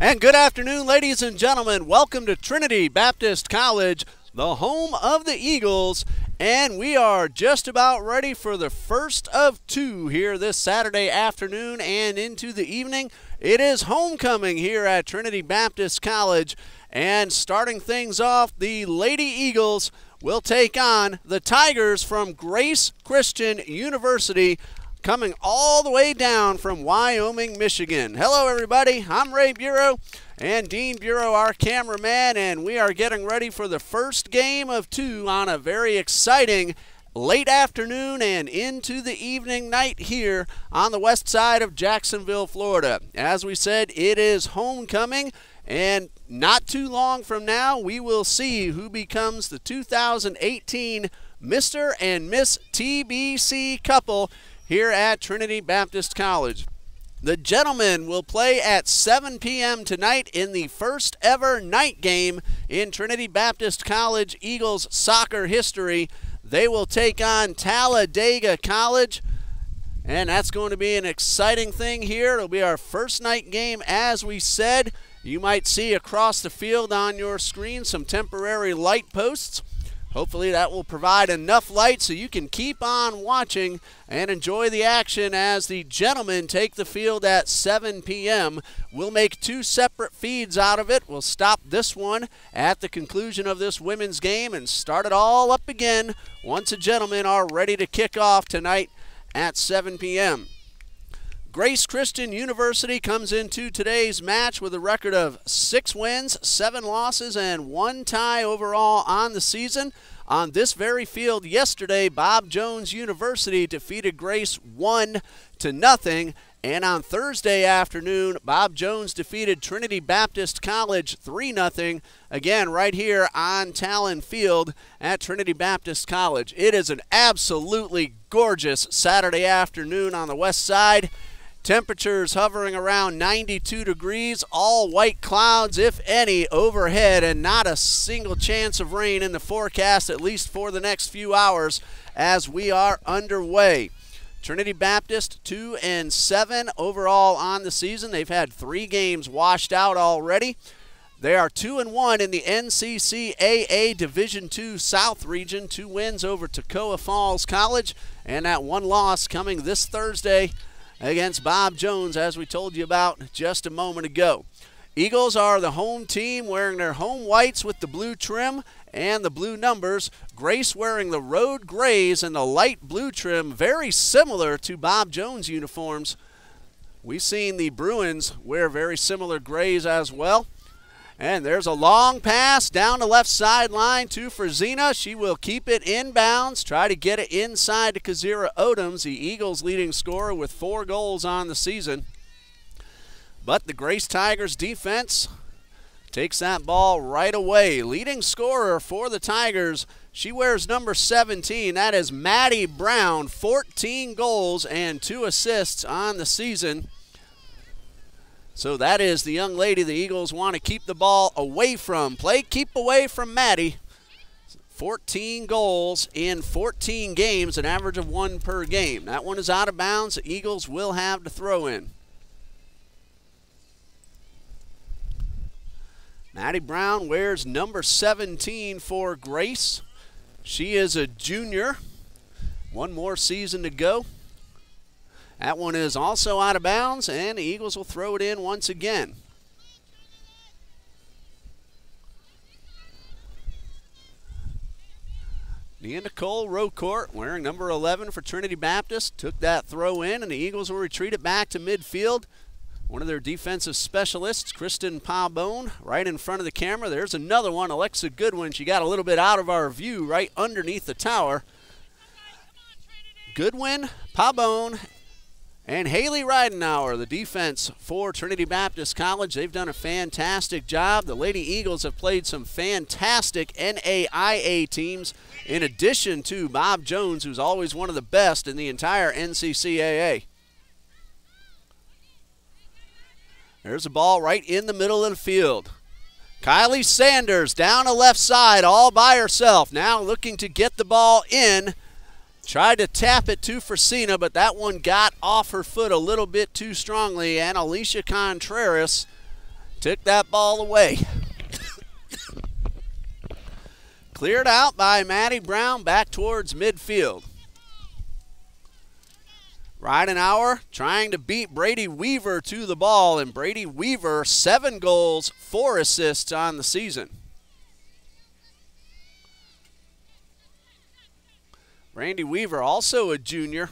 And good afternoon, ladies and gentlemen. Welcome to Trinity Baptist College, the home of the Eagles. And we are just about ready for the first of two here this Saturday afternoon and into the evening. It is homecoming here at Trinity Baptist College. And starting things off, the Lady Eagles will take on the Tigers from Grace Christian University, coming all the way down from Wyoming, Michigan. Hello, everybody. I'm Ray Bureau and Dean Bureau, our cameraman, and we are getting ready for the first game of two on a very exciting late afternoon and into the evening night here on the west side of Jacksonville, Florida. As we said, it is homecoming, and not too long from now, we will see who becomes the 2018 Mr. and Miss TBC couple here at Trinity Baptist College. The gentlemen will play at 7 p.m. tonight in the first ever night game in Trinity Baptist College Eagles soccer history. They will take on Talladega College, and that's going to be an exciting thing here. It'll be our first night game, as we said. You might see across the field on your screen some temporary light posts. Hopefully that will provide enough light so you can keep on watching and enjoy the action as the gentlemen take the field at 7 p.m. We'll make two separate feeds out of it. We'll stop this one at the conclusion of this women's game and start it all up again once the gentlemen are ready to kick off tonight at 7 p.m. Grace Christian University comes into today's match with a record of 6 wins, 7 losses, and 1 tie overall on the season. On this very field yesterday, Bob Jones University defeated Grace 1-0. And on Thursday afternoon, Bob Jones defeated Trinity Baptist College 3-0, again right here on Talon Field at Trinity Baptist College. It is an absolutely gorgeous Saturday afternoon on the west side. Temperatures hovering around 92 degrees, all white clouds, if any, overhead, and not a single chance of rain in the forecast, at least for the next few hours as we are underway. Trinity Baptist 2-7 overall on the season. They've had 3 games washed out already. They are 2-1 in the NCCAA Division II South region, 2 wins over Toccoa Falls College, and that 1 loss coming this Thursday against Bob Jones, as we told you about just a moment ago. Eagles are the home team, wearing their home whites with the blue trim and the blue numbers. Grace wearing the road grays and the light blue trim, very similar to Bob Jones uniforms. We've seen the Bruins wear very similar grays as well. And there's a long pass down the left sideline to Frazina. She will keep it inbounds, try to get it inside to Kazira Odoms, the Eagles' leading scorer with 4 goals on the season. But the Grace Tigers defense takes that ball right away. Leading scorer for the Tigers, she wears number 17. That is Maddie Brown, 14 goals and 2 assists on the season. So that is the young lady the Eagles want to keep the ball away from. Keep away from Maddie. 14 goals in 14 games, an average of 1 per game. That one is out of bounds. The Eagles will have to throw in. Maddie Brown wears number 17 for Grace. She is a junior. 1 more season to go. That one is also out of bounds, and the Eagles will throw it in once again. Nia Nicole Rocourt, wearing number 11 for Trinity Baptist, took that throw in, and the Eagles will retreat it back to midfield. One of their defensive specialists, Kristen Pabone, right in front of the camera. There's another one, Alexa Goodwin. She got a little bit out of our view right underneath the tower. Goodwin, Pabone, and Haley Ridenauer, the defense for Trinity Baptist College. They've done a fantastic job. The Lady Eagles have played some fantastic NAIA teams, in addition to Bob Jones, who's always one of the best in the entire NCCAA. There's a ball right in the middle of the field. Kylie Sanders down the left side all by herself. Now looking to get the ball in. Tried to tap it to Frazina, but that one got off her foot a little bit too strongly, and Alicia Contreras took that ball away. Cleared out by Maddie Brown back towards midfield. Ridenauer trying to beat Brady Weaver to the ball, and Brady Weaver 7 goals, 4 assists on the season. Brandy Weaver, also a junior.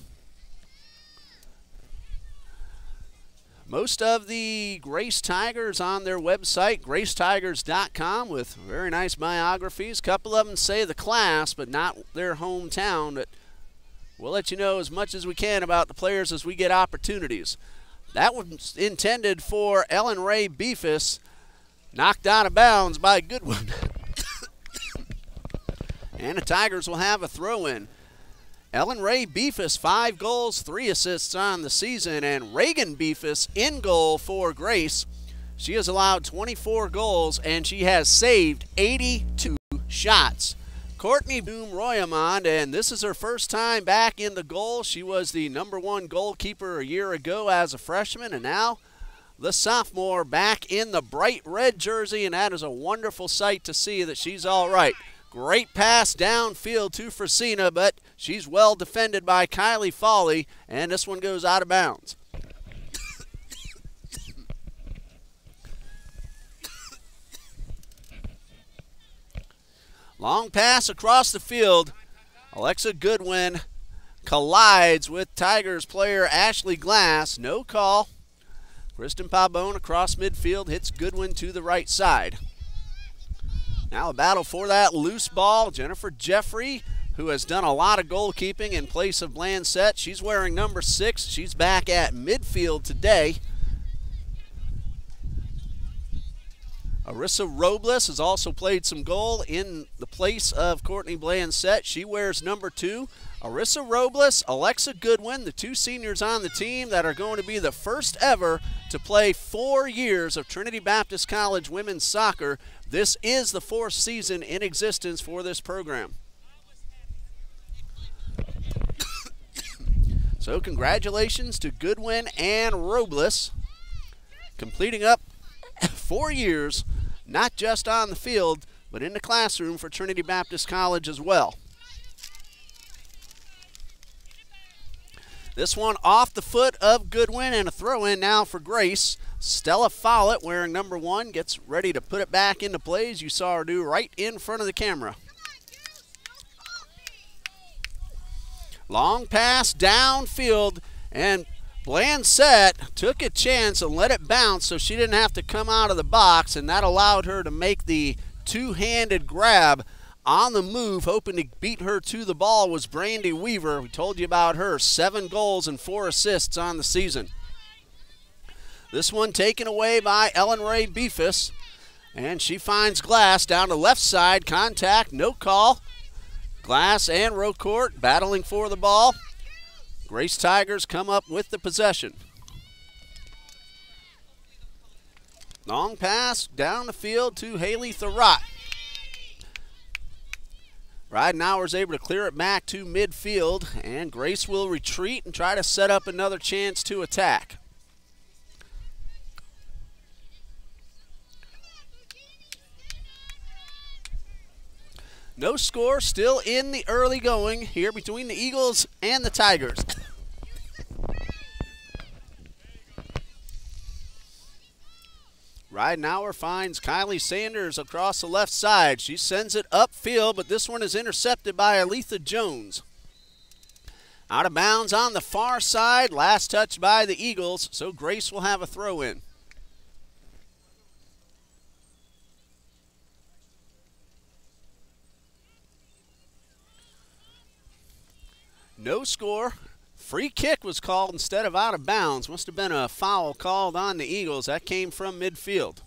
Most of the Grace Tigers on their website, gracetigers.com, with very nice biographies. A couple of them say the class, but not their hometown. But we'll let you know as much as we can about the players as we get opportunities. That was intended for Ellen Ray Beefus, knocked out of bounds by Goodwin. And the Tigers will have a throw-in. Ellen Ray Beefus, 5 goals, 3 assists on the season, and Reagan Beefus in goal for Grace. She has allowed 24 goals, and she has saved 82 shots. Courtney Boom Royamond, and this is her first time back in the goal. She was the #1 goalkeeper a year ago as a freshman, and now the sophomore back in the bright red jersey, and that is a wonderful sight to see that she's all right. Great pass downfield to Frasina, but she's well defended by Kylie Foley, and this one goes out of bounds. Long pass across the field. Alexa Goodwin collides with Tigers player Ashley Glass. No call. Kristen Pabon across midfield hits Goodwin to the right side. Now a battle for that loose ball. Jennifer Jeffrey, who has done a lot of goalkeeping in place of Blanchette. She's wearing number 6. She's back at midfield today. Arissa Robles has also played some goal in the place of Courtney Blanchette. She wears number 2. Arissa Robles, Alexa Goodwin, the 2 seniors on the team that are going to be the first ever to play 4 years of Trinity Baptist College women's soccer. This is the 4th season in existence for this program. So congratulations to Goodwin and Robles, completing up 4 years, not just on the field, but in the classroom for Trinity Baptist College as well. This one off the foot of Goodwin, and a throw-in now for Grace. Stella Follett, wearing number 1, gets ready to put it back into play, as you saw her do right in front of the camera. Long pass downfield, and Blanchette took a chance and let it bounce so she didn't have to come out of the box, and that allowed her to make the two-handed grab on the move. Hoping to beat her to the ball was Brandy Weaver. We told you about her. 7 goals and 4 assists on the season. This one taken away by Ellen Ray Beefus, and she finds Glass down the left side. Contact, no call. Glass and Rocourt battling for the ball. Grace Tigers come up with the possession. Long pass down the field to Haley Thurrott. Ridenauer is able to clear it back to midfield, and Grace will retreat and try to set up another chance to attack. No score, still in the early going here between the Eagles and the Tigers. Ridenauer finds Kylie Sanders across the left side. She sends it upfield, but this one is intercepted by Aletha Jones. Out of bounds on the far side, last touch by the Eagles, so Grace will have a throw-in. No score. Free kick was called instead of out of bounds. Must have been a foul called on the Eagles. That came from midfield.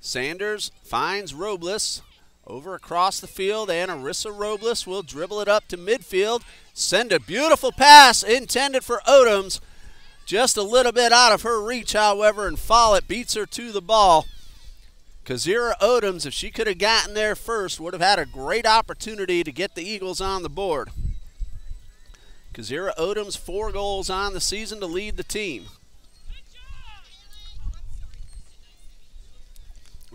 Sanders finds Robles over across the field, and Arissa Robles will dribble it up to midfield. Send a beautiful pass intended for Odoms. Just a little bit out of her reach, however, and Follett beats her to the ball. Kazira Odoms, if she could have gotten there first, would have had a great opportunity to get the Eagles on the board. Kazira Odoms, 4 goals on the season to lead the team.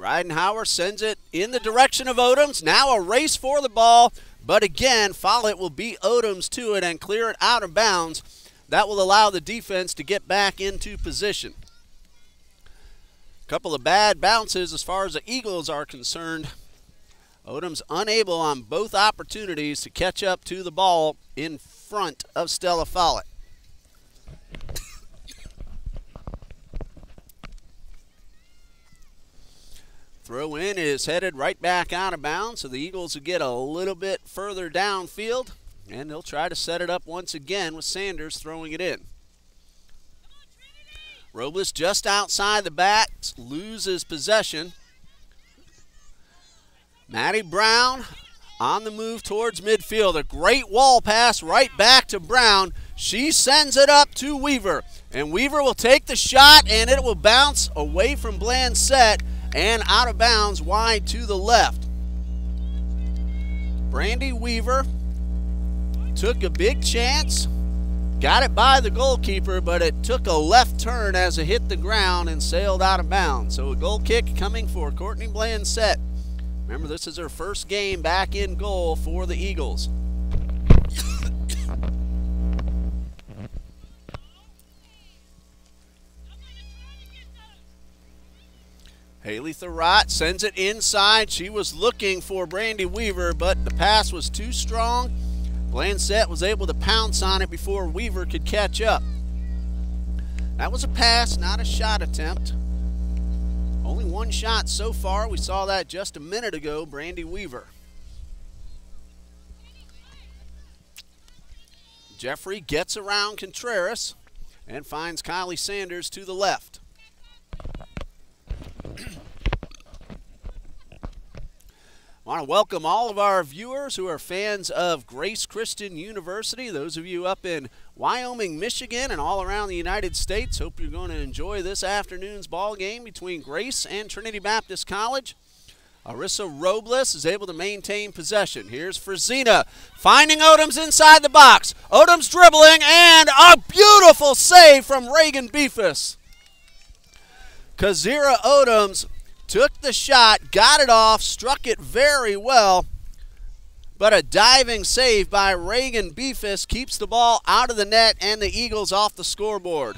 Ridenhour sends it in the direction of Odoms. Now a race for the ball, but again, Follett will beat Odoms to it and clear it out of bounds. That will allow the defense to get back into position. A couple of bad bounces as far as the Eagles are concerned. Odoms unable on both opportunities to catch up to the ball in front of Stella Follett. Throw in is headed right back out of bounds, so the Eagles will get a little bit further downfield, and they'll try to set it up once again with Sanders throwing it in. Robles just outside the backs, loses possession. Maddie Brown on the move towards midfield. A great wall pass right back to Brown. She sends it up to Weaver, and Weaver will take the shot, and it will bounce away from Blanchette and out of bounds wide to the left. Brandy Weaver took a big chance, got it by the goalkeeper, but it took a left turn as it hit the ground and sailed out of bounds. So a goal kick coming for Courtney Blanchette. Remember, this is her first game back in goal for the Eagles. Haley Thurrott sends it inside. She was looking for Brandy Weaver, but the pass was too strong. Blanchette was able to pounce on it before Weaver could catch up. That was a pass, not a shot attempt. Only one shot so far. We saw that just a minute ago, Brandy Weaver. Jeffrey gets around Contreras and finds Kylie Sanders to the left. I want to welcome all of our viewers who are fans of Grace Christian University. Those of you up in Wyoming, Michigan, and all around the United States, hope you're going to enjoy this afternoon's ball game between Grace and Trinity Baptist College. Arissa Robles is able to maintain possession. Here's Frazina finding Odoms inside the box. Odoms dribbling, and a beautiful save from Reagan Beefus. Kazira Odoms took the shot, got it off, struck it very well, but a diving save by Reagan Beefus keeps the ball out of the net and the Eagles off the scoreboard.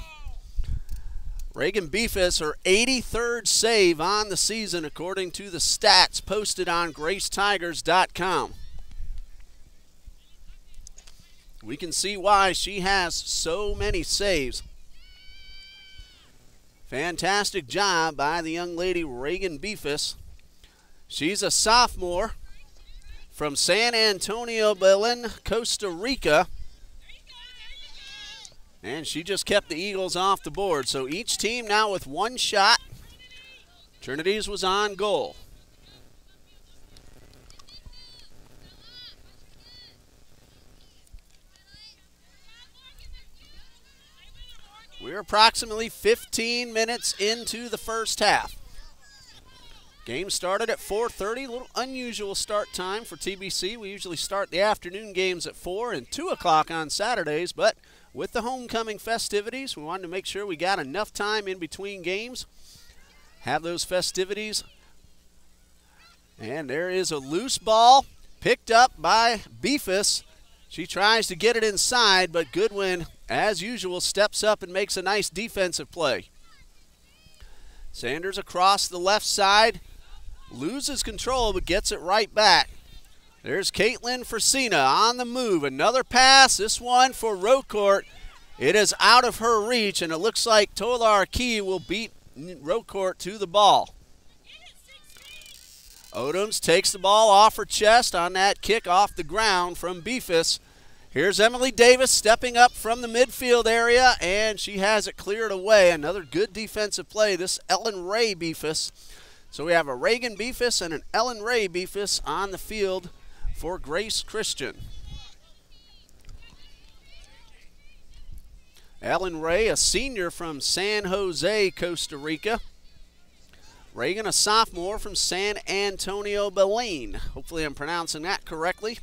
Reagan Beefus, her 83rd save on the season according to the stats posted on GraceTigers.com. We can see why she has so many saves. Fantastic job by the young lady Reagan Beefus. She's a sophomore from San Antonio, Belen, Costa Rica. And she just kept the Eagles off the board. So each team now with one shot. Trinity's was on goal. We're approximately 15 minutes into the first half. Game started at 4:30, a little unusual start time for TBC. We usually start the afternoon games at 4 and 2 o'clock on Saturdays, but with the homecoming festivities, we wanted to make sure we got enough time in between games, have those festivities. And there is a loose ball picked up by Beefus. She tries to get it inside, but Goodwin, as usual, steps up and makes a nice defensive play. Sanders across the left side, loses control, but gets it right back. There's Caitlin Frazina on the move. Another pass, this one for Rocourt. It is out of her reach, and it looks like Tolar Key will beat Rocourt to the ball. Odoms takes the ball off her chest on that kick off the ground from Beefus. Here's Emily Davis stepping up from the midfield area, and she has it cleared away. Another good defensive play, this Ellen Ray Beefus. So we have a Reagan Beefus and an Ellen Ray Beefus on the field for Grace Christian. Ellen Ray, a senior from San Jose, Costa Rica. Reagan, a sophomore from San Antonio, Belen. Hopefully I'm pronouncing that correctly.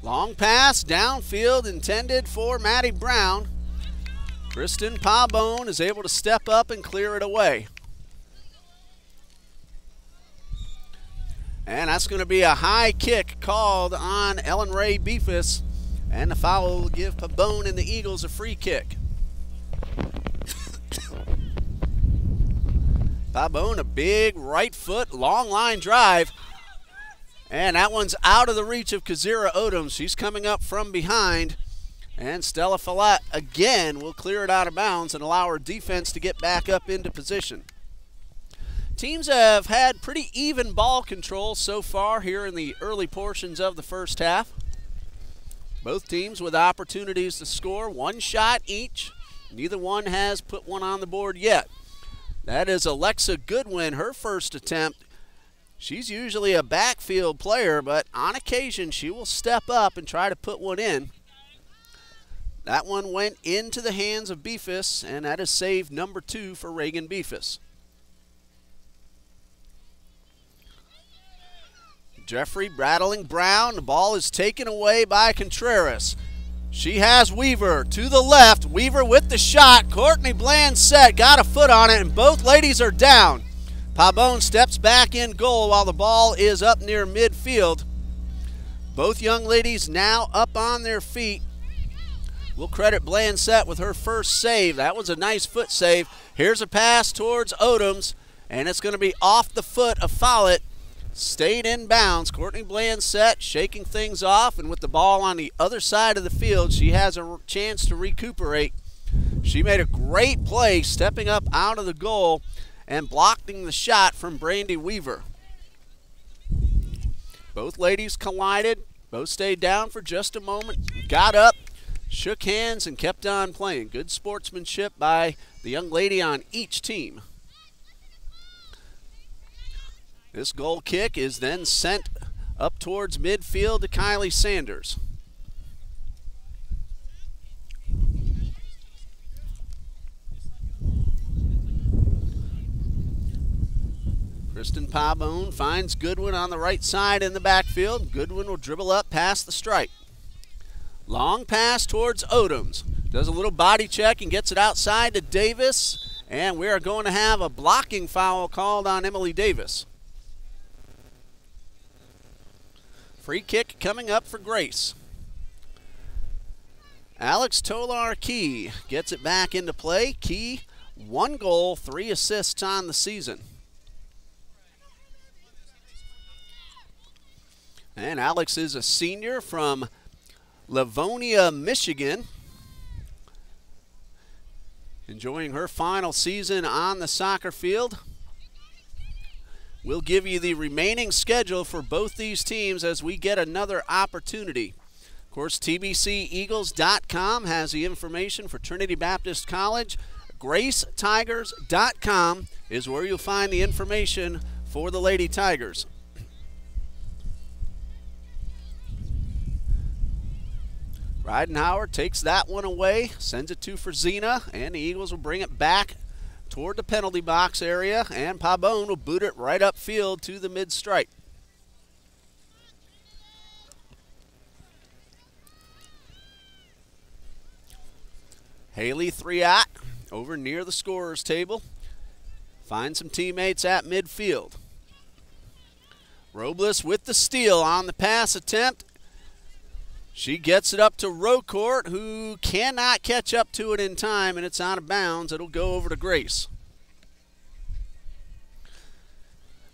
Long pass downfield intended for Maddie Brown. Kristen Pabone is able to step up and clear it away. And that's going to be a high kick called on Ellen Ray Beefus. And the foul will give Pabone and the Eagles a free kick. Pabone, a big right foot, long line drive. And that one's out of the reach of Kazira Odoms. She's coming up from behind. And Stella Follett again will clear it out of bounds and allow her defense to get back up into position. Teams have had pretty even ball control so far here in the early portions of the first half. Both teams with opportunities to score, one shot each. Neither one has put one on the board yet. That is Alexa Goodwin, her first attempt. She's usually a backfield player, but on occasion she will step up and try to put one in. That one went into the hands of Beefus, and that is save number 2 for Reagan Beefus. Jeffrey battling Brown. The ball is taken away by Contreras. She has Weaver to the left. Weaver with the shot. Courtney Blanchette got a foot on it, and both ladies are down. Pabone steps back in goal while the ball is up near midfield. Both young ladies now up on their feet. We'll credit Blanchette with her first save. That was a nice foot save. Here's a pass towards Odoms, and it's going to be off the foot of Follett. Stayed in bounds. Courtney Blanchette shaking things off, and with the ball on the other side of the field, she has a chance to recuperate. She made a great play stepping up out of the goal and blocking the shot from Brandy Weaver. Both ladies collided. Both stayed down for just a moment, got up, shook hands, and kept on playing. Good sportsmanship by the young lady on each team. This goal kick is then sent up towards midfield to Kylie Sanders. Kristen Pabone finds Goodwin on the right side in the backfield. Goodwin will dribble up past the stripe. Long pass towards Odoms. Does a little body check and gets it outside to Davis. And we are going to have a blocking foul called on Emily Davis. Free kick coming up for Grace. Alex Tolar-Key gets it back into play. Key, 1 goal, 3 assists on the season. And Alex is a senior from Livonia, Michigan. Enjoying her final season on the soccer field. We'll give you the remaining schedule for both these teams as we get another opportunity. Of course, TBCEagles.com has the information for Trinity Baptist College. GraceTigers.com is where you'll find the information for the Lady Tigers. Ridenhour takes that one away, sends it to Frazina, and the Eagles will bring it back toward the penalty box area, and Pabone will boot it right upfield to the mid-stripe. Haley Thriot over near the scorer's table. Finds some teammates at midfield. Robles with the steal on the pass attempt. She gets it up to Rocourt, who cannot catch up to it in time, and it's out of bounds. It'll go over to Grace.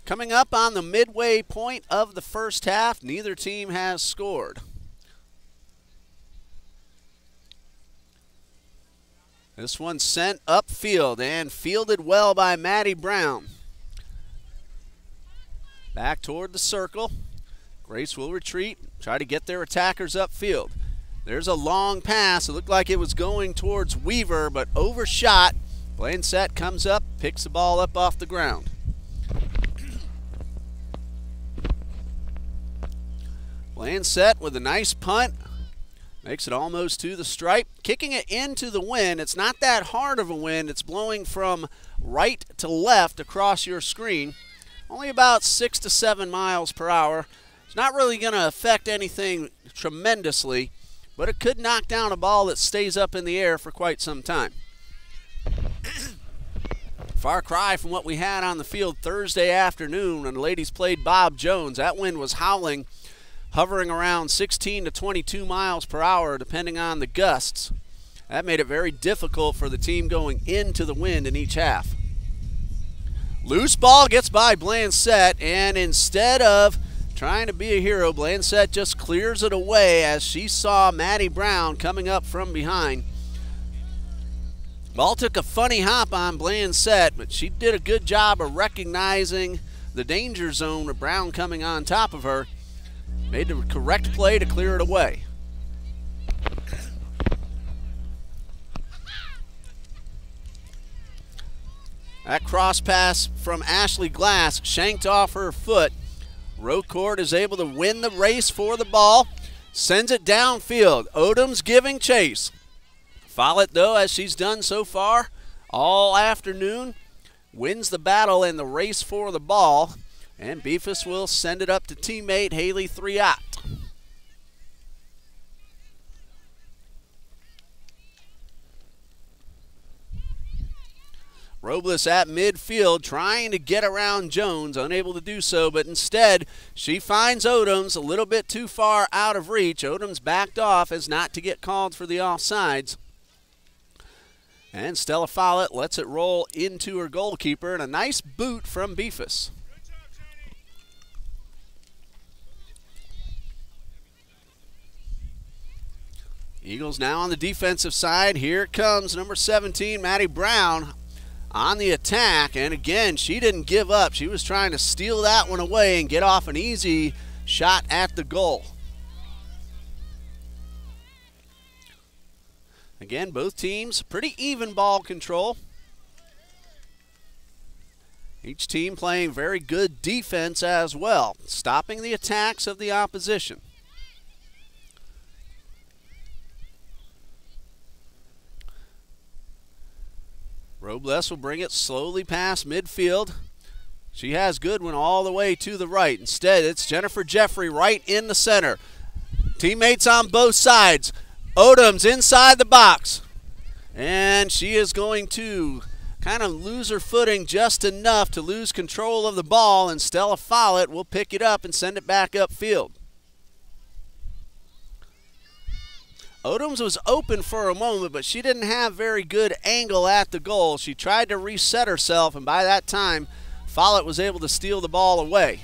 Coming up on the midway point of the first half, neither team has scored. This one sent upfield and fielded well by Maddie Brown. Back toward the circle. Grace will retreat, try to get their attackers upfield. There's a long pass. It looked like it was going towards Weaver, but overshot. Blanchette comes up, picks the ball up off the ground. Blanchette with a nice punt. Makes it almost to the stripe. Kicking it into the wind. It's not that hard of a wind. It's blowing from right to left across your screen. Only about 6 to 7 miles per hour. It's not really going to affect anything tremendously, but it could knock down a ball that stays up in the air for quite some time. Far cry from what we had on the field Thursday afternoon when the ladies played Bob Jones. That wind was howling, hovering around 16 to 22 miles per hour depending on the gusts. That made it very difficult for the team going into the wind in each half. Loose ball gets by Blansett, and instead of trying to be a hero, Blansett just clears it away as she saw Maddie Brown coming up from behind. Ball took a funny hop on Blansett, but she did a good job of recognizing the danger zone with Brown coming on top of her. Made the correct play to clear it away. That cross pass from Ashley Glass shanked off her foot. Rocourt is able to win the race for the ball. Sends it downfield. Odom's giving chase. Follett, though, as she's done so far all afternoon, wins the battle in the race for the ball. And Beefus will send it up to teammate Haley Thriot. Robles at midfield trying to get around Jones, unable to do so, but instead she finds Odoms a little bit too far out of reach. Odoms backed off as not to get called for the offsides. And Stella Follett lets it roll into her goalkeeper, and a nice boot from Beefus. Eagles now on the defensive side. Here comes number 17, Maddie Brown, on the attack, and again, she didn't give up. She was trying to steal that one away and get off an easy shot at the goal. Again, both teams pretty even ball control. Each team playing very good defense as well, stopping the attacks of the opposition. Robles will bring it slowly past midfield. She has Goodwin all the way to the right. Instead, it's Jennifer Jeffrey right in the center. Teammates on both sides. Odoms inside the box. And she is going to kind of lose her footing just enough to lose control of the ball, and Stella Follett will pick it up and send it back upfield. Odoms was open for a moment, but she didn't have very good angle at the goal. She tried to reset herself, and by that time, Follett was able to steal the ball away.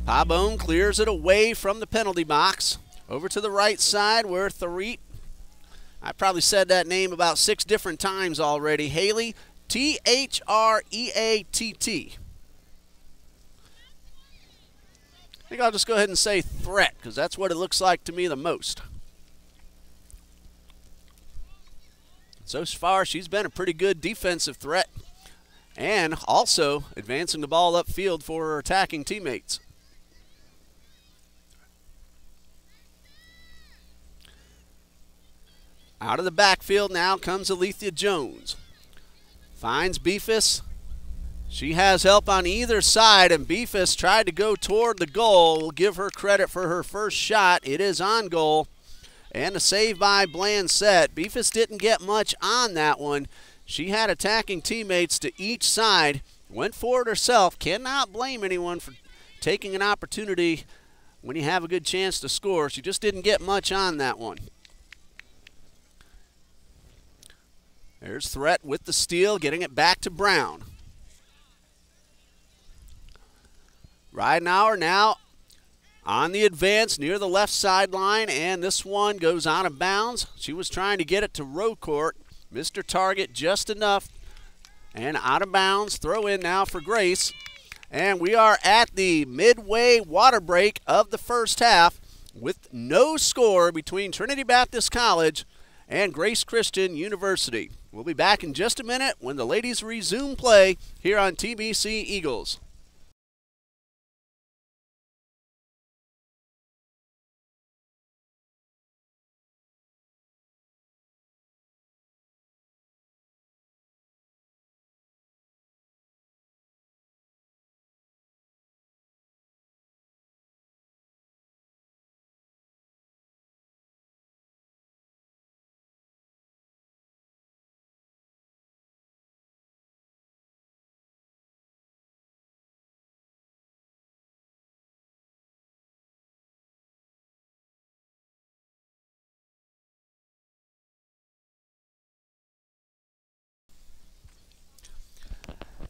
Pabon clears it away from the penalty box. Over to the right side where Threat, I probably said that name about 6 different times already, Haley, T-H-R-E-A-T-T. I think I'll just go ahead and say threat, because that's what it looks like to me the most. So far, she's been a pretty good defensive threat, and also advancing the ball upfield for her attacking teammates. Out of the backfield now comes Alethea Jones. Finds Beefus. She has help on either side, and Beefus tried to go toward the goal. We'll give her credit for her first shot. It is on goal. And a save by Blansett. Beefus didn't get much on that one. She had attacking teammates to each side. Went forward herself. Cannot blame anyone for taking an opportunity when you have a good chance to score. She just didn't get much on that one. There's Threat with the steal, getting it back to Brown. Ridenauer now on the advance near the left sideline, and this one goes out of bounds. She was trying to get it to Rocourt. Missed her target just enough, and out of bounds. Throw in now for Grace. And we are at the midway water break of the first half with no score between Trinity Baptist College and Grace Christian University. We'll be back in just a minute when the ladies resume play here on TBC Eagles.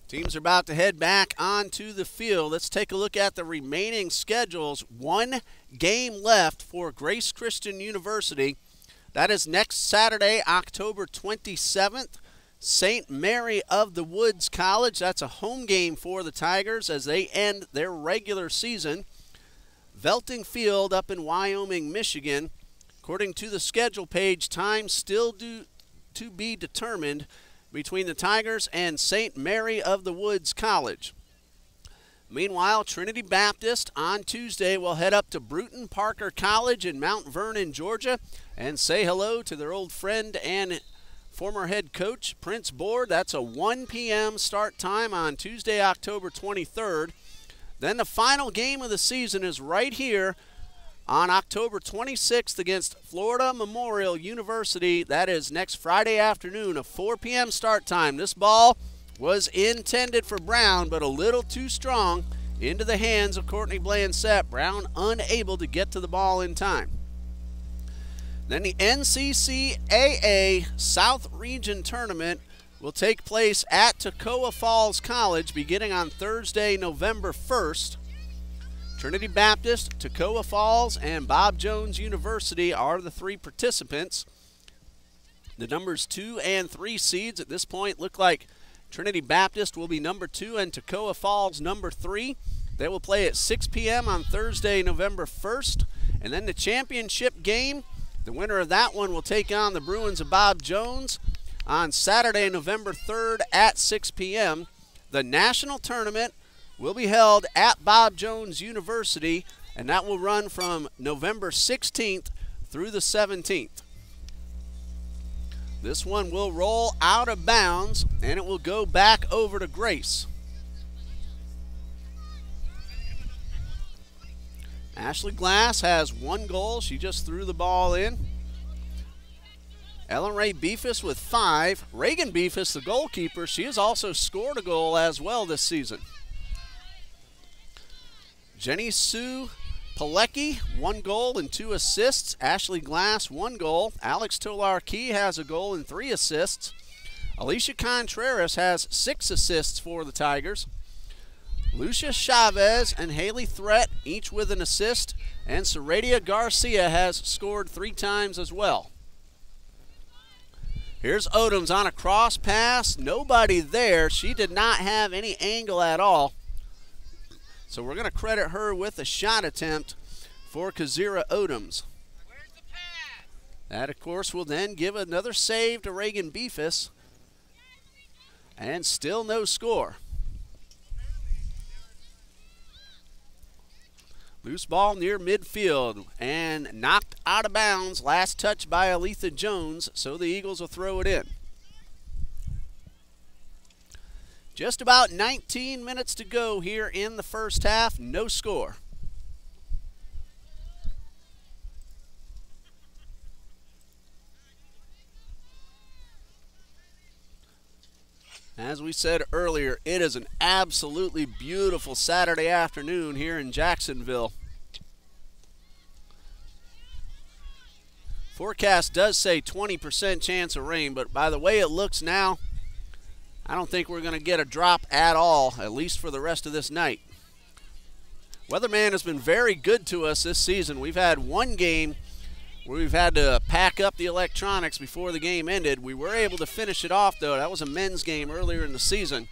Teams are about to head back onto the field. Let's take a look at the remaining schedules. One game left for Grace Christian University. That is next Saturday, October 27th. St. Mary of the Woods College. That's a home game for the Tigers as they end their regular season. Velting Field up in Wyoming, Michigan. According to the schedule page, time still to be determined between the Tigers and St. Mary of the Woods College. Meanwhile, Trinity Baptist on Tuesday will head up to Bruton Parker College in Mount Vernon, Georgia, and say hello to their old friend and former head coach, Prince Board. That's a 1 p.m. start time on Tuesday, October 23rd. Then the final game of the season is right here on October 26th against Florida Memorial University. That is next Friday afternoon, a 4 p.m. start time. This ball was intended for Brown, but a little too strong into the hands of Courtney Blanchette. Brown unable to get to the ball in time. Then the NCCAA South Region Tournament will take place at Toccoa Falls College beginning on Thursday, November 1st. Trinity Baptist, Toccoa Falls, and Bob Jones University are the three participants. The numbers 2 and 3 seeds at this point look like Trinity Baptist will be number 2 and Toccoa Falls number 3. They will play at 6 p.m. on Thursday, November 1st. And then the championship game, the winner of that one will take on the Bruins of Bob Jones on Saturday, November 3rd at 6 p.m. The national tournament will be held at Bob Jones University, and that will run from November 16th through the 17th. This one will roll out of bounds, and it will go back over to Grace. Ashley Glass has 1 goal. She just threw the ball in. Ellen Ray Beefus with 5. Reagan Beefus, the goalkeeper, she has also scored a goal as well this season. Jenny Sue Pilecki, 1 goal and 2 assists. Ashley Glass, 1 goal. Alex Tolar-Key has a goal and 3 assists. Alicia Contreras has 6 assists for the Tigers. Lucia Chavez and Haley Threat, each with an assist. And Saradia Garcia has scored 3 times as well. Here's Odoms on a cross pass. Nobody there. She did not have any angle at all. So we're going to credit her with a shot attempt for Kazira Odoms. That, of course, will then give another save to Reagan Beefus. And still no score. Loose ball near midfield and knocked out of bounds. Last touch by Aletha Jones, so the Eagles will throw it in. Just about 19 minutes to go here in the first half. No score. As we said earlier, it is an absolutely beautiful Saturday afternoon here in Jacksonville. Forecast does say 20% chance of rain, but by the way it looks now, I don't think we're going to get a drop at all, at least for the rest of this night. Weatherman has been very good to us this season. We've had one game where we've had to pack up the electronics before the game ended. We were able to finish it off, though. That was a men's game earlier in the season.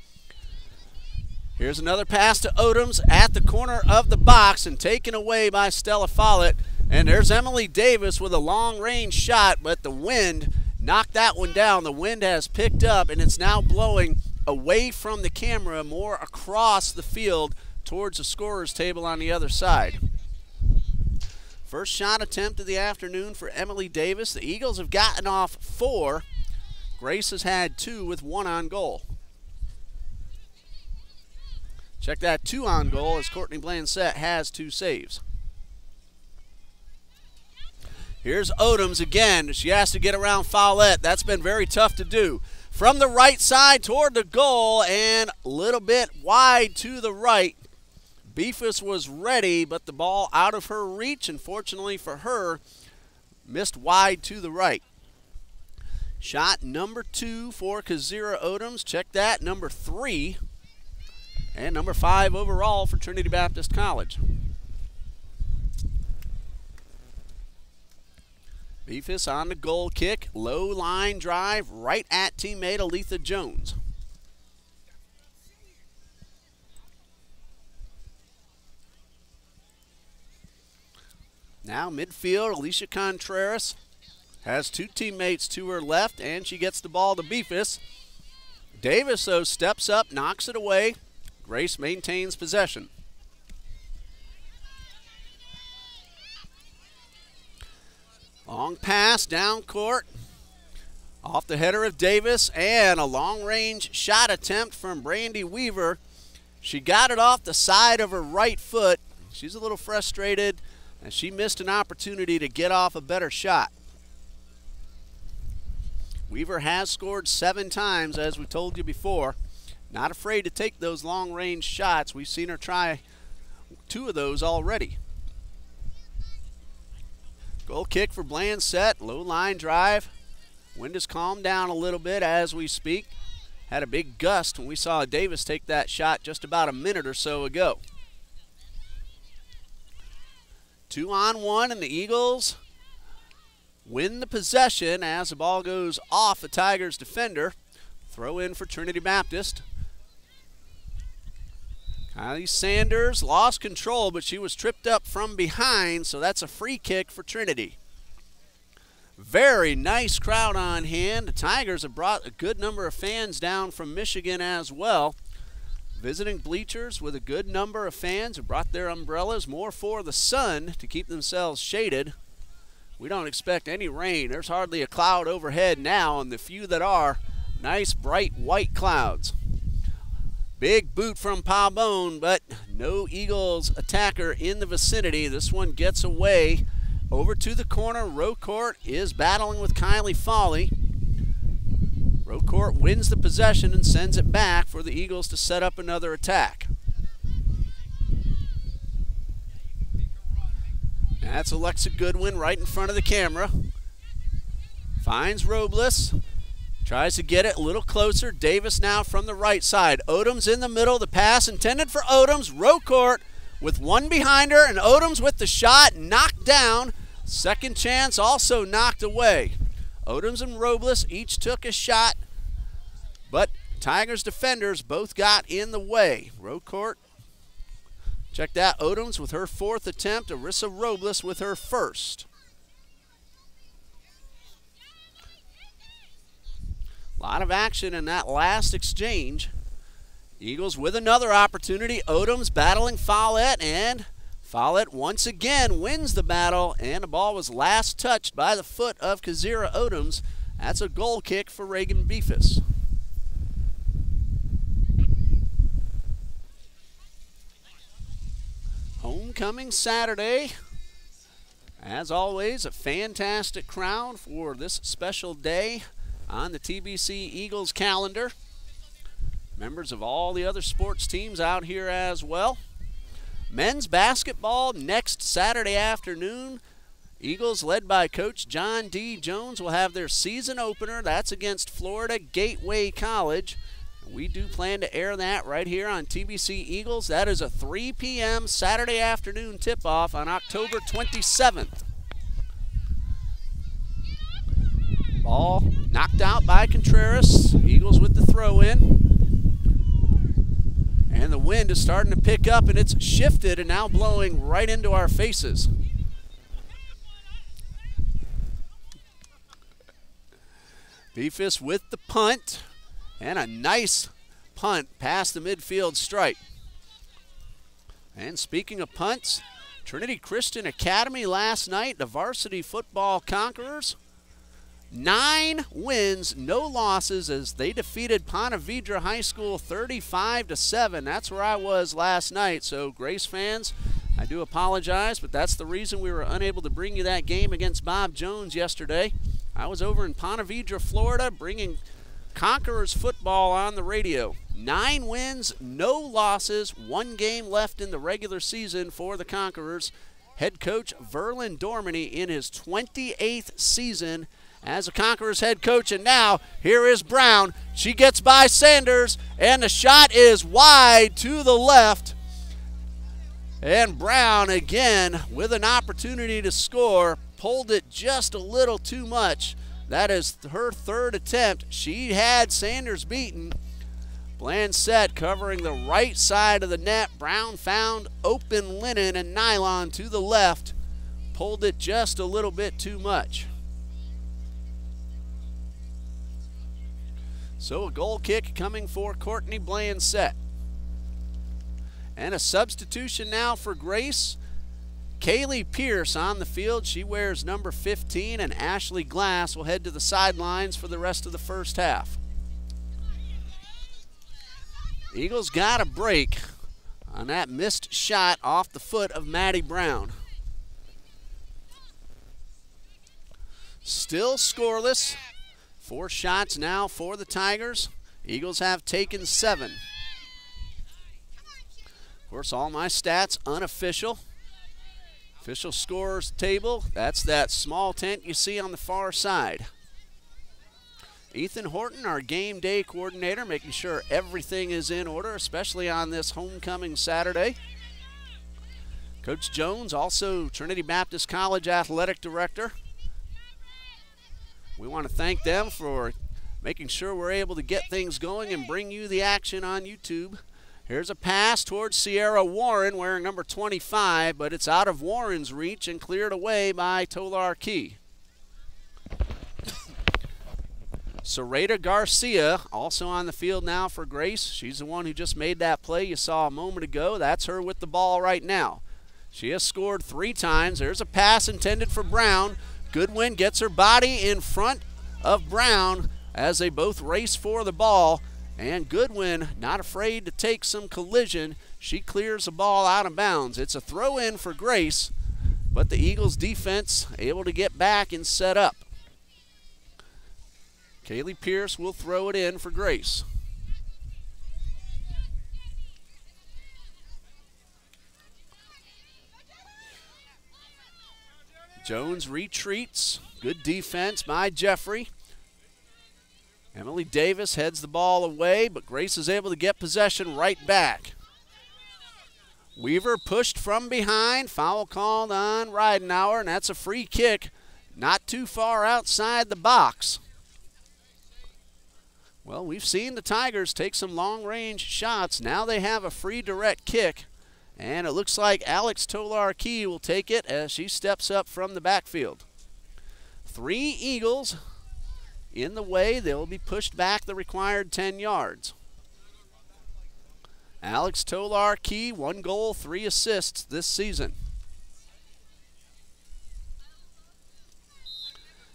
Here's another pass to Odoms at the corner of the box and taken away by Stella Follett. And there's Emily Davis with a long-range shot, but the wind knocked that one down. The wind has picked up, and it's now blowing away from the camera, more across the field towards the scorer's table on the other side. First shot attempt of the afternoon for Emily Davis. The Eagles have gotten off 4. Grace has had 2 with 1 on goal. Check that 2 on goal as Courtney Blanchette has 2 saves. Here's Odoms again. She has to get around Follett. That's been very tough to do. From the right side toward the goal and a little bit wide to the right. Beefus was ready, but the ball out of her reach, and fortunately for her, missed wide to the right. Shot number 2 for Kazira Odoms. Check that, number 3. and number 5 overall for Trinity Baptist College. Beefus on the goal kick, low line drive right at teammate Aletha Jones. Now midfield, Alicia Contreras has 2 teammates to her left, and she gets the ball to Beefus. Davis, though, steps up, knocks it away. Grace maintains possession. Long pass down court. Off the header of Davis, and a long-range shot attempt from Brandy Weaver. She got it off the side of her right foot. She's a little frustrated, and she missed an opportunity to get off a better shot. Weaver has scored 7 times, as we told you before. Not afraid to take those long-range shots. We've seen her try 2 of those already. Goal kick for Blanchette, low line drive. Wind has calmed down a little bit as we speak. Had a big gust when we saw Davis take that shot just about a minute or so ago. 2-on-1, and the Eagles win the possession as the ball goes off the Tigers defender. Throw in for Trinity Baptist. Kylie Sanders lost control, but she was tripped up from behind, so that's a free kick for Trinity. Very nice crowd on hand. The Tigers have brought a good number of fans down from Michigan as well. Visiting bleachers with a good number of fans have brought their umbrellas, more for the sun to keep themselves shaded. We don't expect any rain. There's hardly a cloud overhead now, and the few that are, nice bright white clouds. Big boot from Pabon, but no Eagles attacker in the vicinity. This one gets away. Over to the corner, Rocourt is battling with Kylie Foley. Rocourt wins the possession and sends it back for the Eagles to set up another attack. That's Alexa Goodwin right in front of the camera. Finds Robles. Tries to get it a little closer. Davis now from the right side. Odoms in the middle. The pass intended for Odoms. Rocourt with one behind her, and Odoms with the shot knocked down. Second chance also knocked away. Odoms and Robles each took a shot, but Tigers defenders both got in the way. Rocourt, check that, Odoms with her 4th attempt, Arissa Robles with her 1st. A lot of action in that last exchange. Eagles with another opportunity. Odoms battling Follett, and Follett once again wins the battle, and the ball was last touched by the foot of Kazira Odoms. That's a goal kick for Reagan Beefus. Homecoming Saturday. As always, a fantastic crowd for this special day on the TBC Eagles calendar. Members of all the other sports teams out here as well. Men's basketball next Saturday afternoon. Eagles, led by Coach John D. Jones, will have their season opener. That's against Florida Gateway College. We do plan to air that right here on TBC Eagles. That is a 3 p.m. Saturday afternoon tip-off on October 27th. Ball knocked out by Contreras. Eagles with the throw-in. And the wind is starting to pick up, and it's shifted and now blowing right into our faces. Beefus with the punt, and a nice punt past the midfield stripe. And speaking of punts, Trinity Christian Academy last night, the varsity football Conquerors. 9 wins, no losses, as they defeated Ponte Vedra High School 35-7. That's where I was last night. So, Grace fans, I do apologize, but that's the reason we were unable to bring you that game against Bob Jones yesterday. I was over in Ponte Vedra, Florida, bringing Conquerors football on the radio. 9 wins, no losses, 1 game left in the regular season for the Conquerors. Head coach Verlin Dormany in his 28th season as the Conquerors head coach. And now here is Brown. She gets by Sanders, and the shot is wide to the left. And Brown again with an opportunity to score, pulled it just a little too much. That is her third attempt. She had Sanders beaten. Blancett covering the right side of the net. Brown found open linen and nylon to the left. Pulled it just a little bit too much. So a goal kick coming for Courtney Blancett. And a substitution now for Grace. Kaylee Pierce on the field. She wears number 15, and Ashley Glass will head to the sidelines for the rest of the first half. Eagles got a break on that missed shot off the foot of Maddie Brown. Still scoreless. 4 shots now for the Tigers. Eagles have taken 7. Of course, all my stats unofficial. Official scores table, that's that small tent you see on the far side. Ethan Horton, our game day coordinator, making sure everything is in order, especially on this homecoming Saturday. Coach Jones, also Trinity Baptist College athletic director. We want to thank them for making sure we're able to get things going and bring you the action on YouTube. Here's a pass towards Sierra Warren wearing number 25, but it's out of Warren's reach and cleared away by Tolar Key. Sarita Garcia also on the field now for Grace. She's the one who just made that play you saw a moment ago. That's her with the ball right now. She has scored 3 times. There's a pass intended for Brown. Goodwin gets her body in front of Brown as they both race for the ball. And Goodwin not afraid to take some collision. She clears the ball out of bounds. It's a throw in for Grace, but the Eagles defense able to get back and set up. Kaylee Pierce will throw it in for Grace. Jones retreats. Good defense by Jeffrey. Emily Davis heads the ball away, but Grace is able to get possession right back. Weaver pushed from behind. Foul called on Ridenauer, and that's a free kick not too far outside the box. Well, we've seen the Tigers take some long-range shots. Now they have a free direct kick, and it looks like Alex Tolar-Key will take it as she steps up from the backfield. 3 Eagles in the way. They'll be pushed back the required 10 yards. Alex Tolar-Key, 1 goal, 3 assists this season.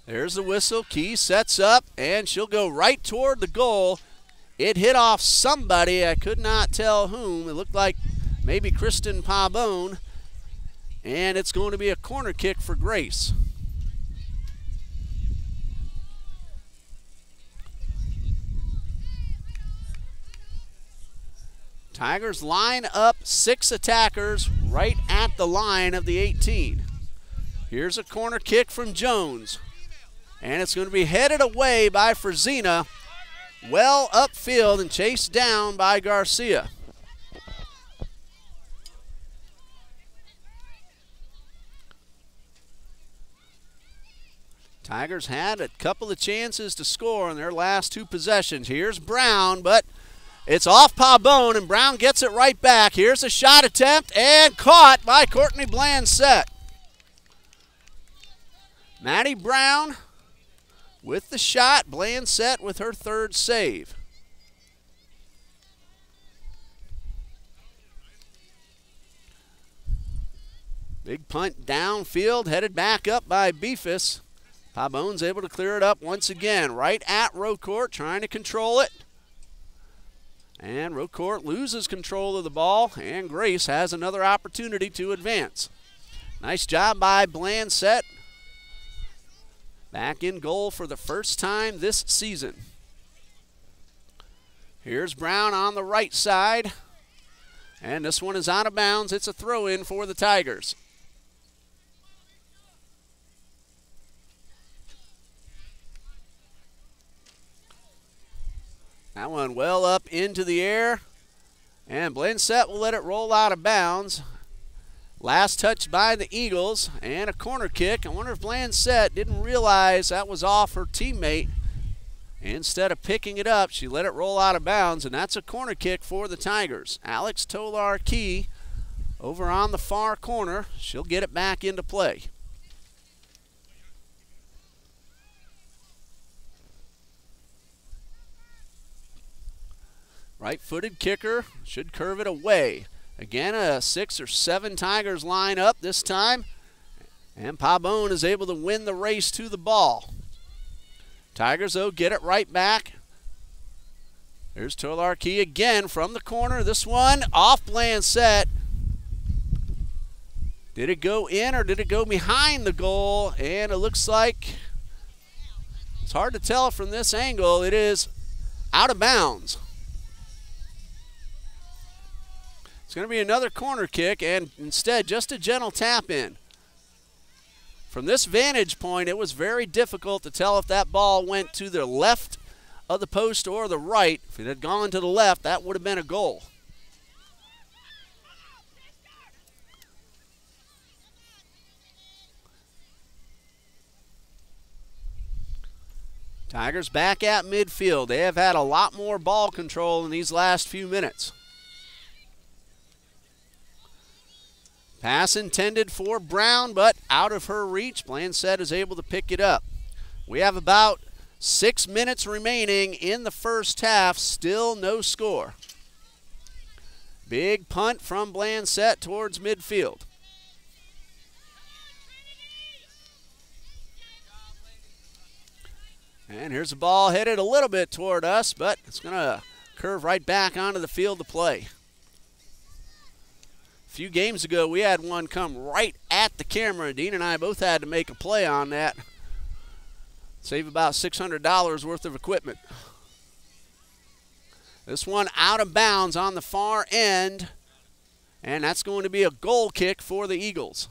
There's the whistle. Key sets up, and she'll go right toward the goal. It hit off somebody. I could not tell whom. It looked like maybe Kristen Pabone, and it's going to be a corner kick for Grace. Tigers line up 6 attackers right at the line of the 18. Here's a corner kick from Jones. And it's going to be headed away by Frazina, well upfield and chased down by Garcia. Tigers had a couple of chances to score in their last 2 possessions. Here's Brown, but it's off Pabone, and Brown gets it right back. Here's a shot attempt, and caught by Courtney Blancett. Maddie Brown with the shot. Blancett with her 3rd save. Big punt downfield, headed back up by Beefus. Pabone's able to clear it up once again, right at Rocourt, trying to control it. And Rocourt loses control of the ball, and Grace has another opportunity to advance. Nice job by Blancett. Back in goal for the first time this season. Here's Brown on the right side. And this one is out of bounds. It's a throw-in for the Tigers. That one well up into the air. And Blansett will let it roll out of bounds. Last touch by the Eagles and a corner kick. I wonder if Blansett didn't realize that was off her teammate. Instead of picking it up, she let it roll out of bounds, and that's a corner kick for the Tigers. Alex Tolar-Key over on the far corner. She'll get it back into play. Right-footed kicker should curve it away. Again, a 6 or 7 Tigers line up this time, and Pabon is able to win the race to the ball. Tigers, though, get it right back. There's Tolar-Key again from the corner. This one off Blansett. Did it go in or did it go behind the goal? And it looks like, it's hard to tell from this angle, it is out of bounds. It's going to be another corner kick, and instead just a gentle tap in. From this vantage point, it was very difficult to tell if that ball went to the left of the post or the right. If it had gone to the left, that would have been a goal. Tigers back at midfield. They have had a lot more ball control in these last few minutes. Pass intended for Brown, but out of her reach. Blansett is able to pick it up. We have about 6 minutes remaining in the first half. Still no score. Big punt from Blansett towards midfield. And here's the ball headed a little bit toward us, but it's going to curve right back onto the field to play. A few games ago, we had one come right at the camera. Dean and I both had to make a play on that. Save about $600 worth of equipment. This one out of bounds on the far end, and that's going to be a goal kick for the Eagles.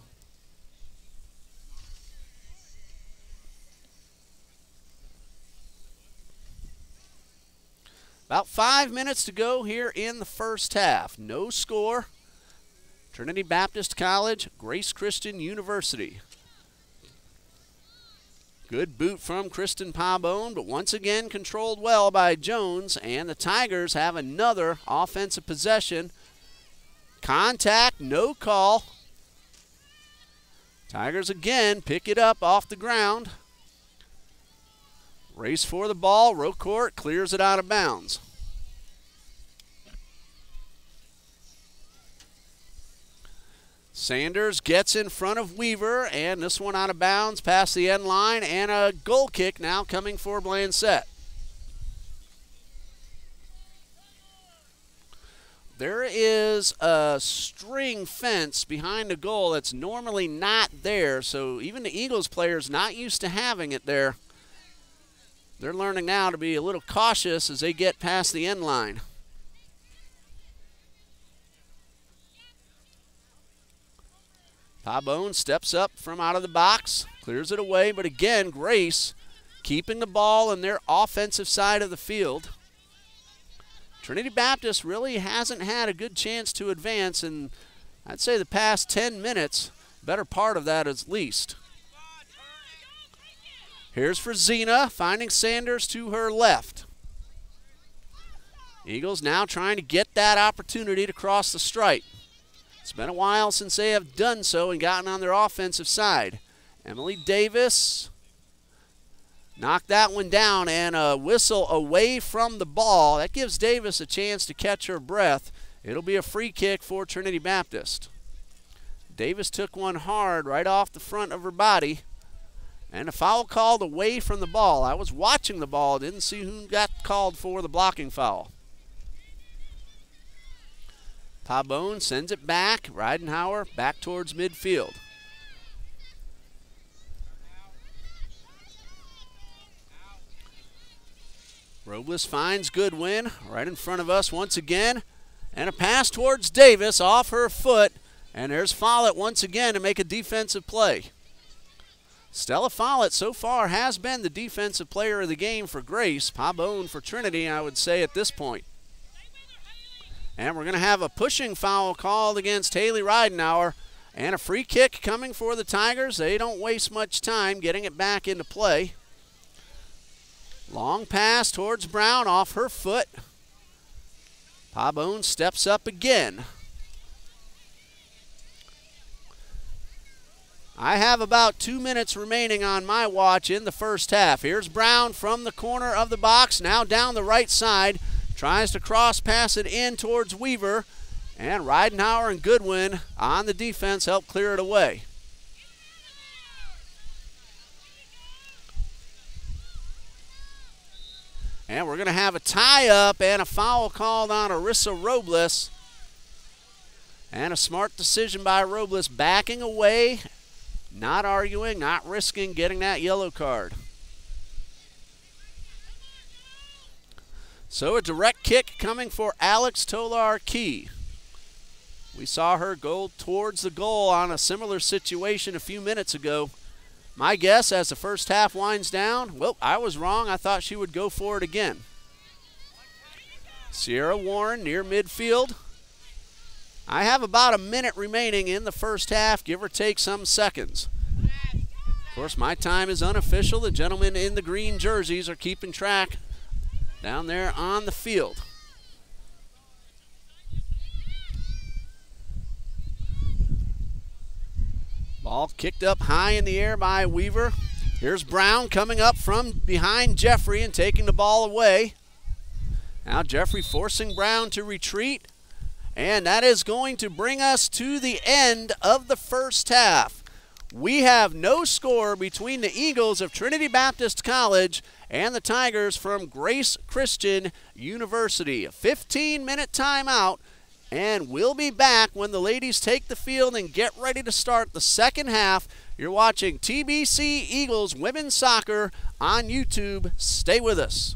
About 5 minutes to go here in the first half. No score. Trinity Baptist College, Grace Christian University. Good boot from Kristen Pabon, but once again controlled well by Jones, and the Tigers have another offensive possession. Contact, no call. Tigers again pick it up off the ground. Race for the ball. Rocourt clears it out of bounds. Sanders gets in front of Weaver, and this one out of bounds past the end line, and a goal kick now coming for Blansett. There is a string fence behind the goal that's normally not there, so even the Eagles players not used to having it there. They're learning now to be a little cautious as they get past the end line. Pabon steps up from out of the box, clears it away, but again, Grace keeping the ball in their offensive side of the field. Trinity Baptist really hasn't had a good chance to advance in, I'd say, the past 10 minutes. Better part of that at least. Here's for Zena, finding Sanders to her left. Eagles now trying to get that opportunity to cross the stripe. It's been a while since they have done so and gotten on their offensive side. Emily Davis knocked that one down, and a whistle away from the ball. That gives Davis a chance to catch her breath. It'll be a free kick for Trinity Baptist. Davis took one hard right off the front of her body, and a foul called away from the ball. I was watching the ball, didn't see who got called for the blocking foul. Pabon sends it back. Ridenhour back towards midfield. Robles finds Goodwin right in front of us once again. And a pass towards Davis off her foot. And there's Follett once again to make a defensive play. Stella Follett so far has been the defensive player of the game for Grace. Pabon for Trinity, I would say, at this point. And we're going to have a pushing foul called against Haley Ridenauer. And a free kick coming for the Tigers. They don't waste much time getting it back into play. Long pass towards Brown off her foot. Pabon steps up again. I have about 2 minutes remaining on my watch in the first half. Here's Brown from the corner of the box, now down the right side. Tries to cross pass it in towards Weaver. And Ridenauer and Goodwin on the defense help clear it away. And we're going to have a tie-up and a foul called on Arissa Robles. And a smart decision by Robles, backing away, not arguing, not risking getting that yellow card. So a direct kick coming for Alex Tolar-Key. We saw her go towards the goal on a similar situation a few minutes ago. My guess as the first half winds down, well, I was wrong. I thought she would go for it again. Sierra Warren near midfield. I have about a minute remaining in the first half, give or take some seconds. Of course, my time is unofficial. The gentlemen in the green jerseys are keeping track down there on the field. Ball kicked up high in the air by Weaver. Here's Brown coming up from behind Jeffrey and taking the ball away. Now Jeffrey forcing Brown to retreat. And that is going to bring us to the end of the first half. We have no score between the Eagles of Trinity Baptist College and the Tigers from Grace Christian University. A 15-minute timeout. And we'll be back when the ladies take the field and get ready to start the second half. You're watching TBC Eagles Women's Soccer on YouTube. Stay with us.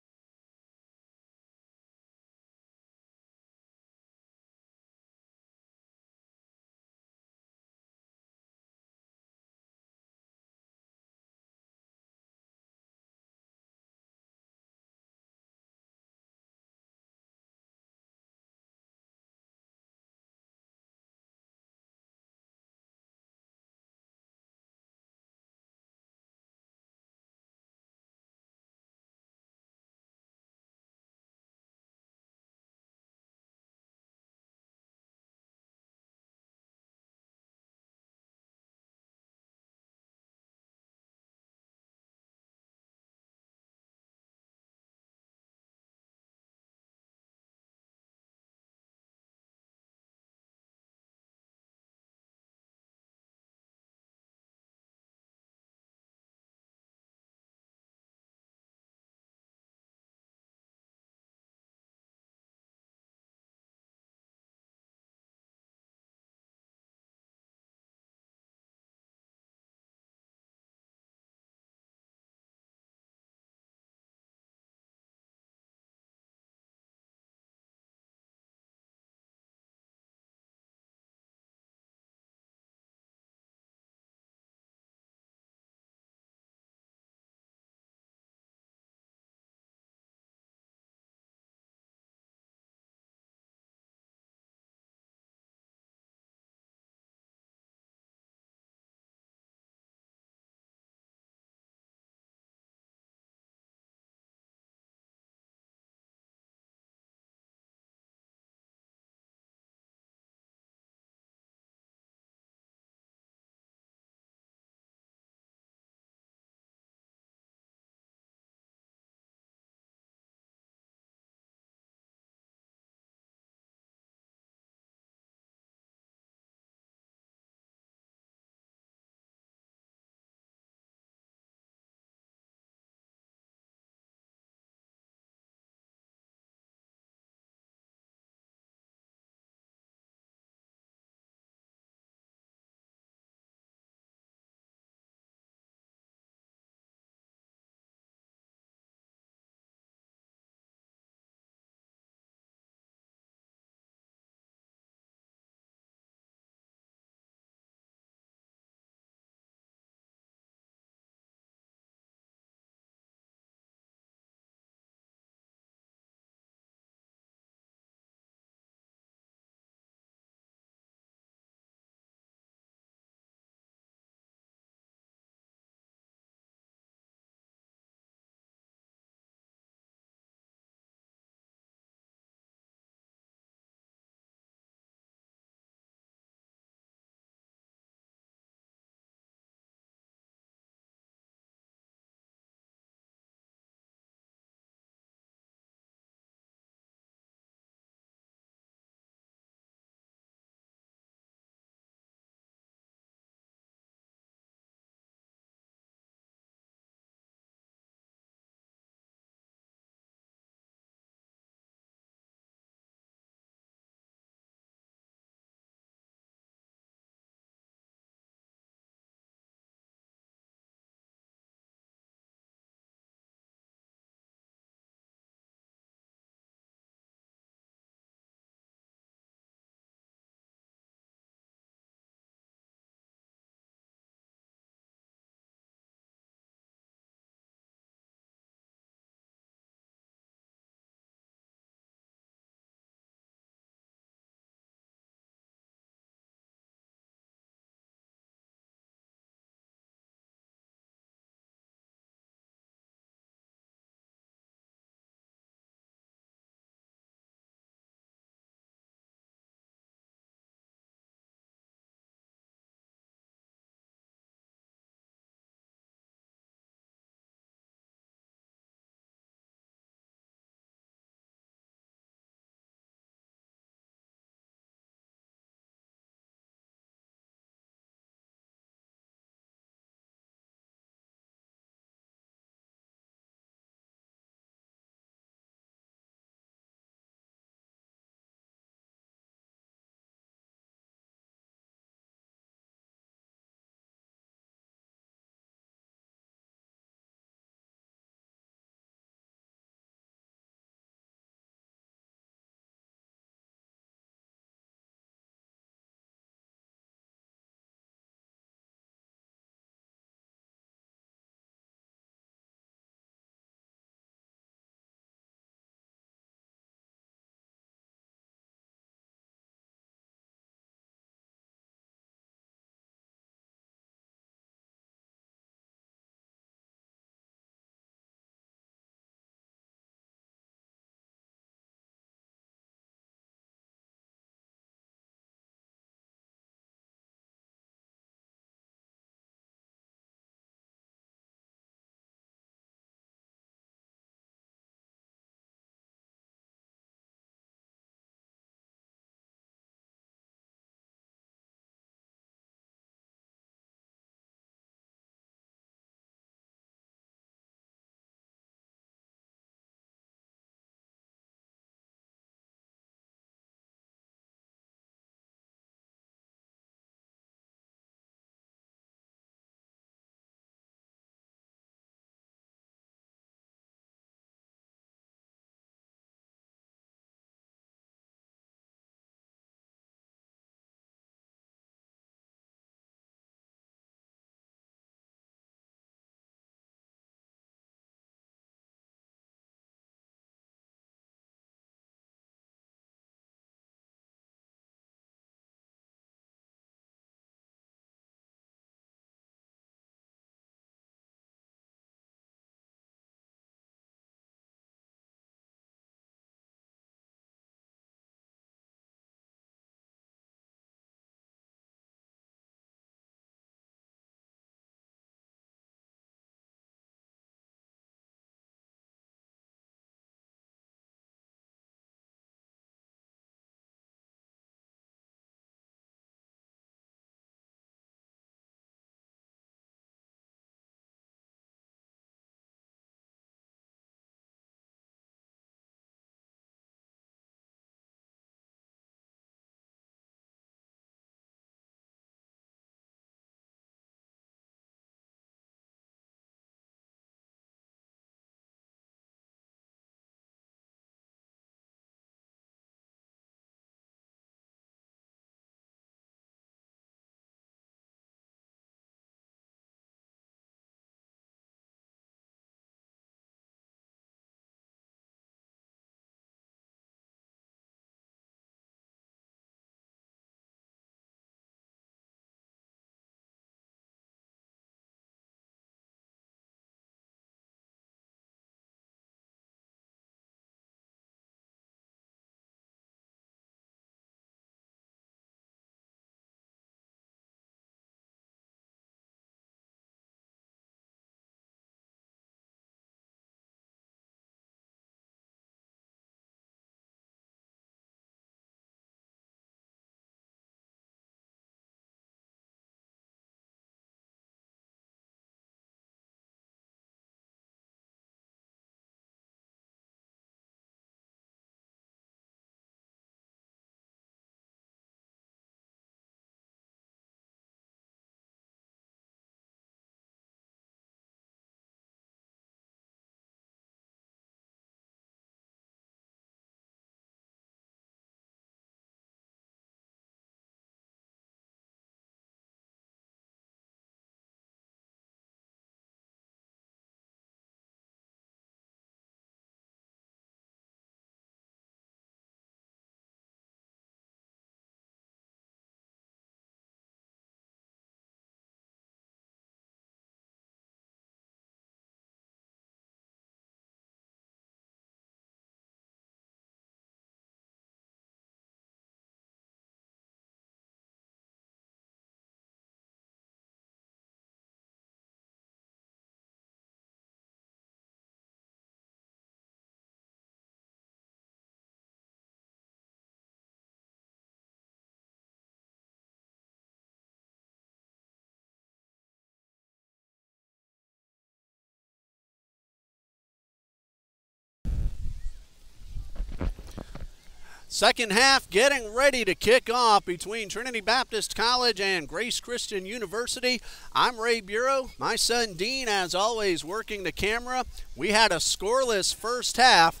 Second half getting ready to kick off between Trinity Baptist College and Grace Christian University. I'm Ray Bureau. My son Dean, as always, working the camera. We had a scoreless first half.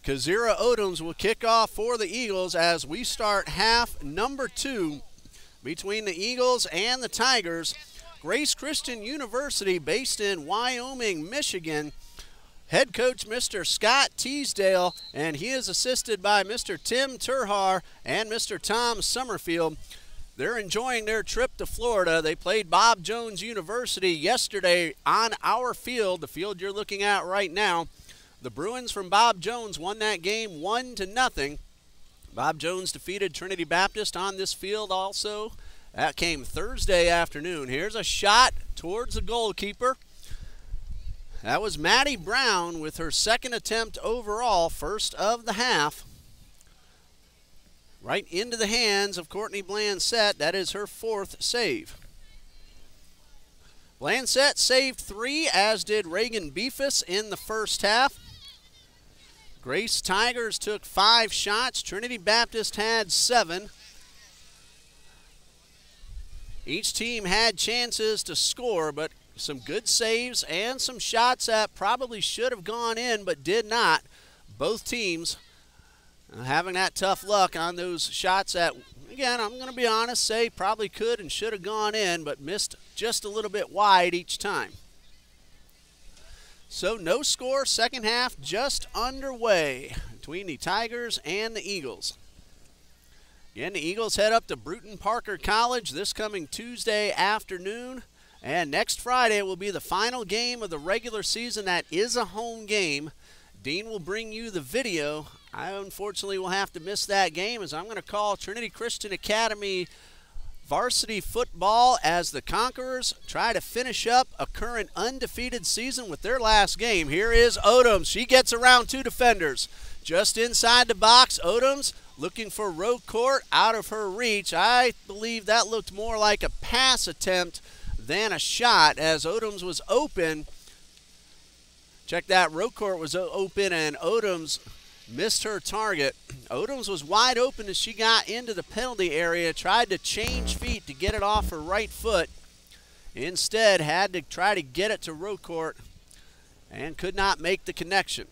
Kazira Odoms will kick off for the Eagles as we start half number 2 between the Eagles and the Tigers. Grace Christian University, based in Wyoming, Michigan. Head coach Mr. Scott Teasdale, and he is assisted by Mr. Tim Turhar and Mr. Tom Summerfield. They're enjoying their trip to Florida. They played Bob Jones University yesterday on our field, the field you're looking at right now. The Bruins from Bob Jones won that game 1-0. Bob Jones defeated Trinity Baptist on this field also. That came Thursday afternoon. Here's a shot towards the goalkeeper. That was Maddie Brown with her second attempt overall, first of the half. Right into the hands of Courtney Blansett. That is her 4th save. Blansett saved 3, as did Reagan Beefus in the first half. Grace Tigers took 5 shots. Trinity Baptist had 7. Each team had chances to score, but some good saves and some shots that probably should have gone in but did not. Both teams having that tough luck on those shots that, again, I'm going to be honest, say probably could and should have gone in but missed just a little bit wide each time. So no score, second half just underway between the Tigers and the Eagles. Again, the Eagles head up to Bruton Parker College this coming Tuesday afternoon. And next Friday will be the final game of the regular season. That is a home game. Dean will bring you the video. I unfortunately will have to miss that game as I'm going to call Trinity Christian Academy varsity football as the Conquerors try to finish up a current undefeated season with their last game. Here is Odoms. She gets around 2 defenders. Just inside the box, Odoms looking for road court out of her reach. I believe that looked more like a pass attempt than a shot as Odoms was open. Check that, Rocourt was open and Odoms missed her target. Odoms was wide open as she got into the penalty area, tried to change feet to get it off her right foot. Instead, had to try to get it to Rocourt and could not make the connection.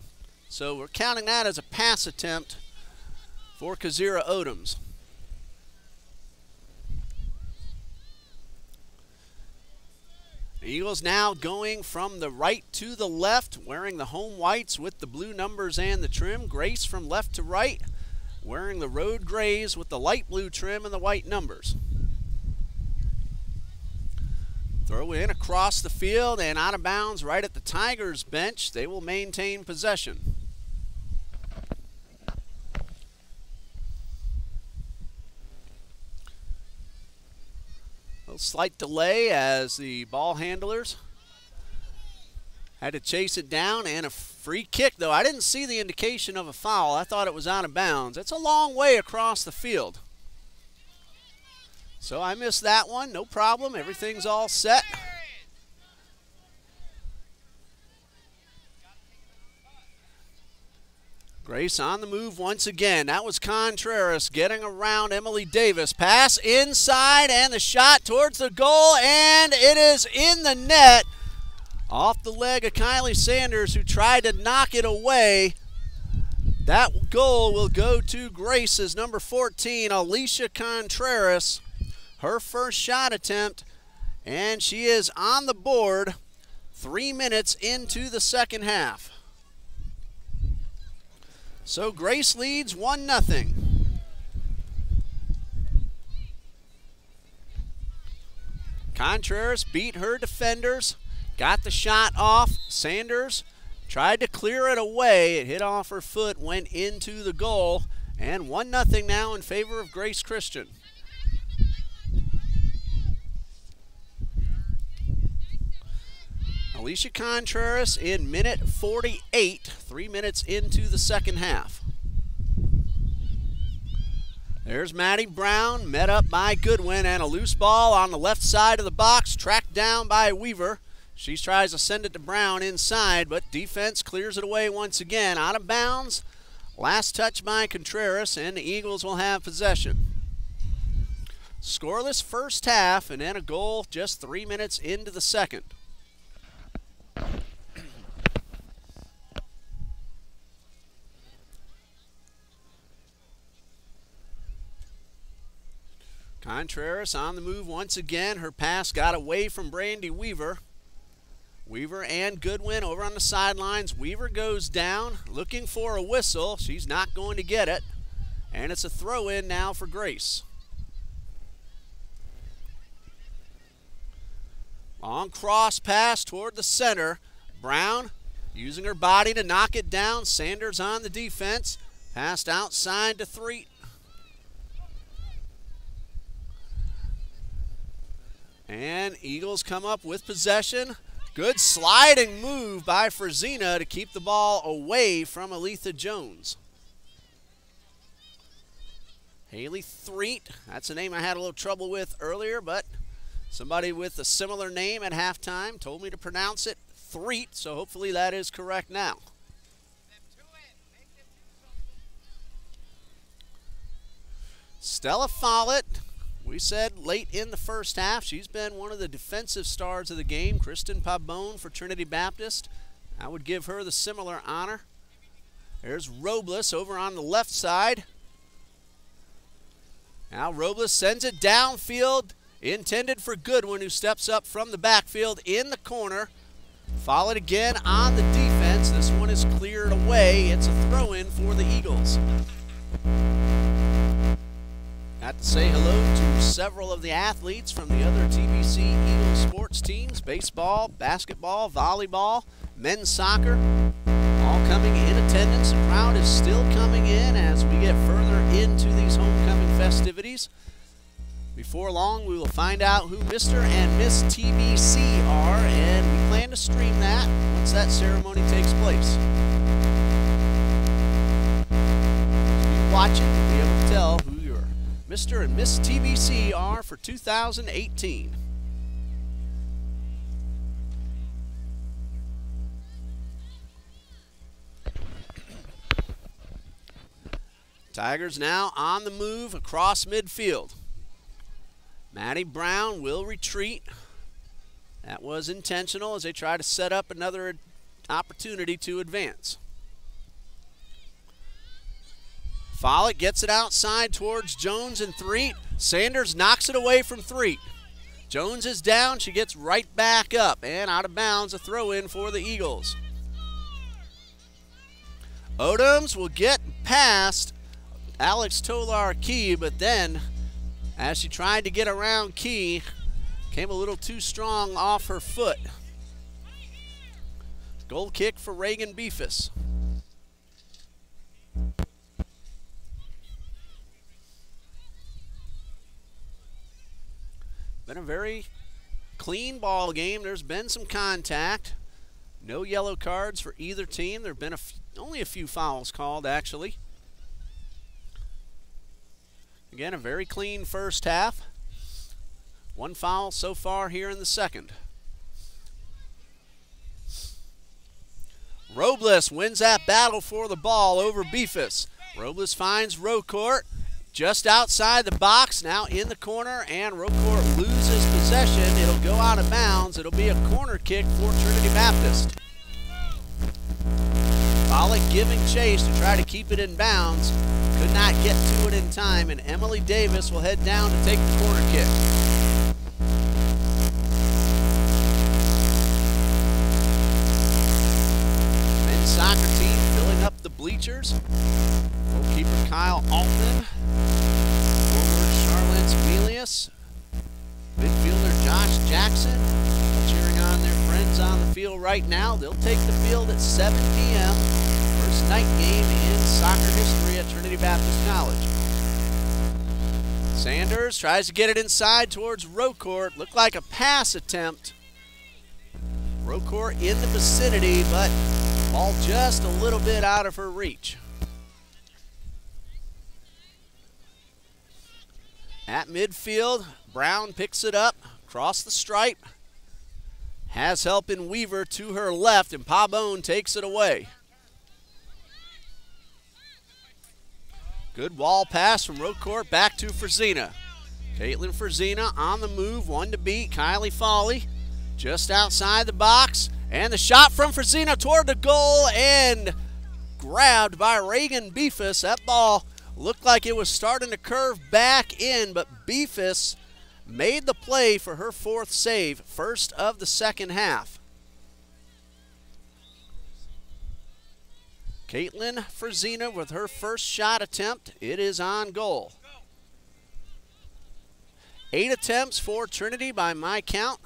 So we're counting that as a pass attempt for Kazira Odoms. The Eagles now going from the right to the left, wearing the home whites with the blue numbers and the trim. Grace from left to right, wearing the road grays with the light blue trim and the white numbers. Throw in across the field and out of bounds right at the Tigers bench. They will maintain possession. Slight delay as the ball handlers had to chase it down, and a free kick, though I didn't see the indication of a foul. I thought it was out of bounds. It's a long way across the field. So I missed that one. No problem. Everything's all set. Grace on the move once again. That was Contreras getting around Emily Davis. Pass inside and the shot towards the goal, and it is in the net. Off the leg of Kylie Sanders, who tried to knock it away. That goal will go to Grace's number 14, Alicia Contreras. Her first shot attempt, and she is on the board 3 minutes into the second half. So Grace leads 1-0. Contreras beat her defenders, got the shot off. Sanders tried to clear it away. It hit off her foot, went into the goal, and 1-0 now in favor of Grace Christian. Alicia Contreras in minute 48, 3 minutes into the second half. There's Maddie Brown, met up by Goodwin, and a loose ball on the left side of the box, tracked down by Weaver. She tries to send it to Brown inside, but defense clears it away once again. Out of bounds Last touch by Contreras, and the Eagles will have possession. Scoreless first half, and then a goal just 3 minutes into the second. Contreras on the move once again. Her pass got away from Brandy Weaver. Weaver and Goodwin over on the sidelines. Weaver goes down looking for a whistle. She's not going to get it. And it's a throw-in now for Grace. Long cross pass toward the center. Brown using her body to knock it down. Sanders on the defense. Passed outside to Threet. And Eagles come up with possession. Good sliding move by Frazina to keep the ball away from Aletha Jones. Haley Threet, that's a name I had a little trouble with earlier, but somebody with a similar name at halftime told me to pronounce it Threet, so hopefully that is correct now. Stella Follett. We said late in the first half, she's been one of the defensive stars of the game. Kristen Pabon for Trinity Baptist. I would give her the similar honor. There's Robles over on the left side. Now Robles sends it downfield, intended for Goodwin, who steps up from the backfield in the corner. Followed again on the defense. This one is cleared away. It's a throw-in for the Eagles. Got to say hello to several of the athletes from the other TBC Eagles sports teams. Baseball, basketball, volleyball, men's soccer, all coming in attendance. The crowd is still coming in as we get further into these homecoming festivities. Before long, we will find out who Mr. and Miss TBC are, and we plan to stream that once that ceremony takes place. Keep watching to be able to tell who Mr. and Miss TBC are for 2018. Tigers now on the move across midfield. Maddie Brown will retreat. That was intentional as they try to set up another opportunity to advance. Follett gets it outside towards Jones and Threet. Sanders knocks it away from Threet. Jones is down. She gets right back up and out of bounds. A throw-in for the Eagles. Odoms will get past Alex Tolar-Key, but then as she tried to get around Key, came a little too strong off her foot. Goal kick for Reagan Beefus. Been a very clean ball game. There's been some contact. No yellow cards for either team. There have been only a few fouls called, actually. Again, a very clean first half. One foul so far here in the second. Robles wins that battle for the ball over Beefus. Robles finds Rocourt just outside the box, now in the corner, and Rocourt loses possession. It'll go out of bounds. It'll be a corner kick for Trinity Baptist. Follett giving chase to try to keep it in bounds. Could not get to it in time, and Emily Davis will head down to take the corner kick. Men's soccer team filling up the bleachers. Goalkeeper Kyle Altman. Forward Charlotte Melius. Midfielder Josh Jackson. Cheering on their friends on the field right now. They'll take the field at 7 p.m. First night game in soccer history at Trinity Baptist College. Sanders tries to get it inside towards Rocourt. Looked like a pass attempt. Rocourt in the vicinity, but ball just a little bit out of her reach. At midfield, Brown picks it up, across the stripe. Has help in Weaver to her left, and Pabon takes it away. Good wall pass from road court back to Frazina. Caitlin Frazina on the move, one to beat. Kylie Foley just outside the box. And the shot from Frazina toward the goal and grabbed by Reagan Beefus. That ball looked like it was starting to curve back in, but Beefus made the play for her fourth save, first of the second half. Caitlin Frazina with her first shot attempt. It is on goal. 8 attempts for Trinity by my count.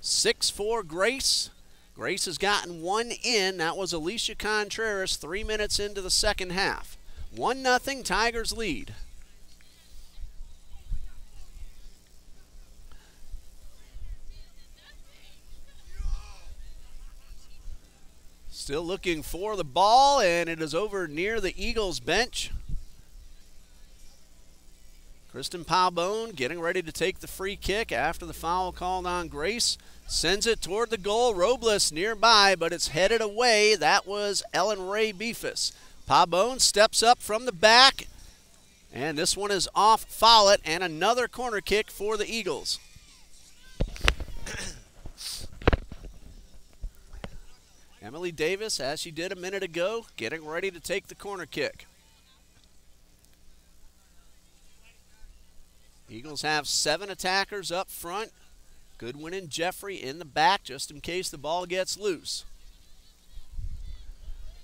6 for Grace. Grace has gotten one in. That was Alicia Contreras 3 minutes into the second half. 1-0 Tigers lead. Still looking for the ball, and it is over near the Eagles bench. Kristen Pabone getting ready to take the free kick after the foul called on Grace. Sends it toward the goal. Robles nearby, but it's headed away. That was Ellen Ray Beefus. Pabone steps up from the back, and this one is off Follett, and another corner kick for the Eagles. Emily Davis, as she did a minute ago, getting ready to take the corner kick. Eagles have 7 attackers up front. Goodwin and Jeffrey in the back just in case the ball gets loose.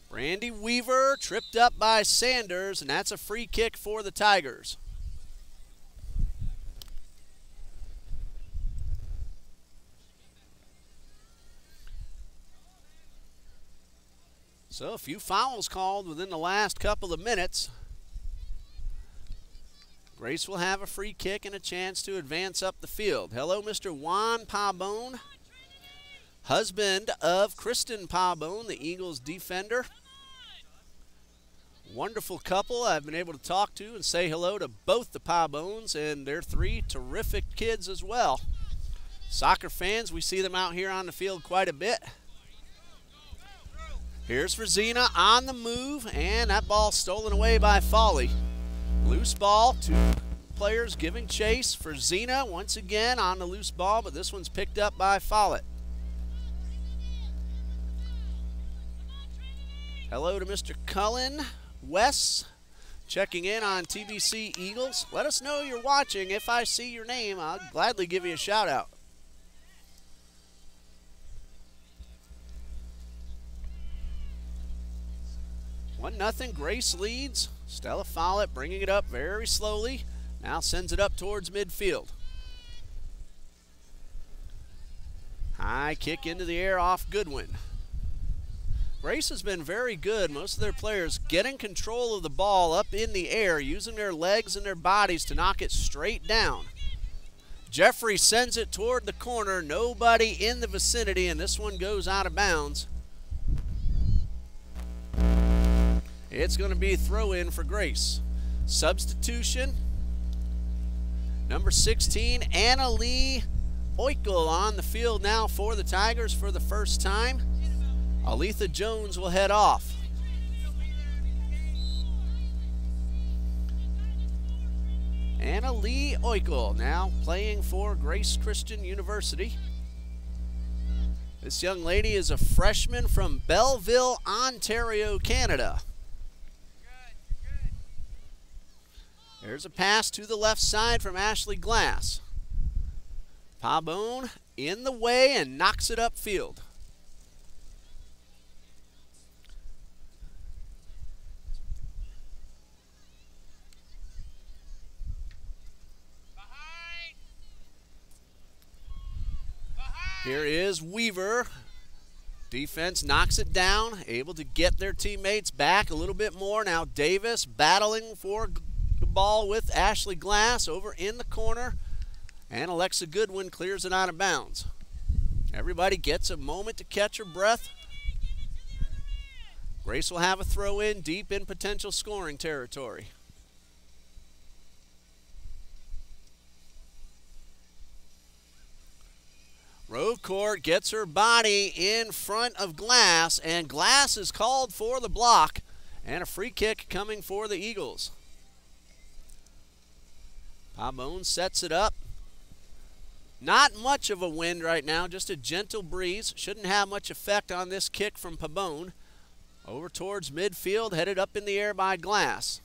Brandy Weaver tripped up by Sanders, and that's a free kick for the Tigers. So a few fouls called within the last couple of minutes. Grace will have a free kick and a chance to advance up the field. Hello, Mr. Juan Pabone, husband of Kristen Pabone, the Eagles defender. Wonderful couple I've been able to talk to and say hello to both the Pabones and their 3 terrific kids as well. Soccer fans, we see them out here on the field quite a bit. Here's Frazina on the move, and that ball stolen away by Foley. Loose ball, 2 players giving chase. Frazina once again on the loose ball, but this one's picked up by Follett. Hello to Mr. Cullen Wes, checking in on TBC Eagles. Let us know you're watching. If I see your name, I'll gladly give you a shout out. One nothing, Grace leads. Stella Follett bringing it up very slowly. Now sends it up towards midfield. High kick into the air off Goodwin. Grace has been very good, most of their players getting control of the ball up in the air, using their legs and their bodies to knock it straight down. Jeffrey sends it toward the corner. Nobody in the vicinity, and this one goes out of bounds. It's going to be a throw-in for Grace. Substitution. Number 16, Anna Lee Oikel on the field now for the Tigers for the first time. Aletha Jones will head off. Anna Lee Oikel now playing for Grace Christian University. This young lady is a freshman from Belleville, Ontario, Canada. There's a pass to the left side from Ashley Glass. Pabone in the way and knocks it upfield. Here is Weaver. Defense knocks it down, able to get their teammates back a little bit more. Now Davis battling for the ball with Ashley Glass over in the corner, and Alexa Goodwin clears it out of bounds. Everybody gets a moment to catch her breath. Grace will have a throw in deep in potential scoring territory. Road court gets her body in front of Glass, and Glass is called for the block. And a free kick coming for the Eagles. Pabon sets it up. Not much of a wind right now, just a gentle breeze. Shouldn't have much effect on this kick from Pabon. Over towards midfield, headed up in the air by Glass.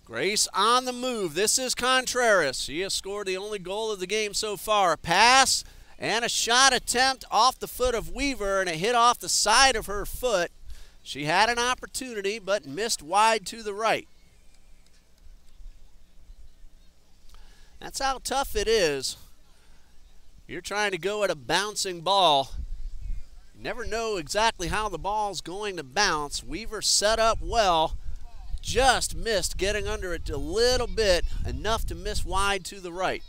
Grace on the move. This is Contreras. She has scored the only goal of the game so far. A pass and a shot attempt off the foot of Weaver, and it hit off the side of her foot. She had an opportunity, but missed wide to the right. That's how tough it is. You're trying to go at a bouncing ball. You never know exactly how the ball's going to bounce. Weaver set up well. Just missed getting under it a little bit, enough to miss wide to the right.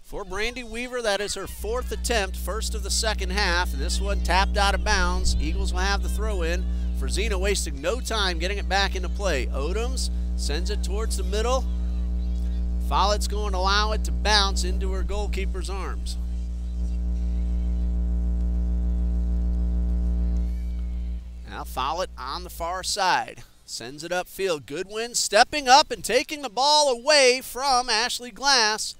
For Brandy Weaver, that is her fourth attempt, first of the second half. And this one tapped out of bounds. Eagles will have the throw in. Frazina wasting no time getting it back into play. Odoms sends it towards the middle. Follett's going to allow it to bounce into her goalkeeper's arms. Now Follett on the far side. Sends it upfield. Goodwin stepping up and taking the ball away from Ashley Glass.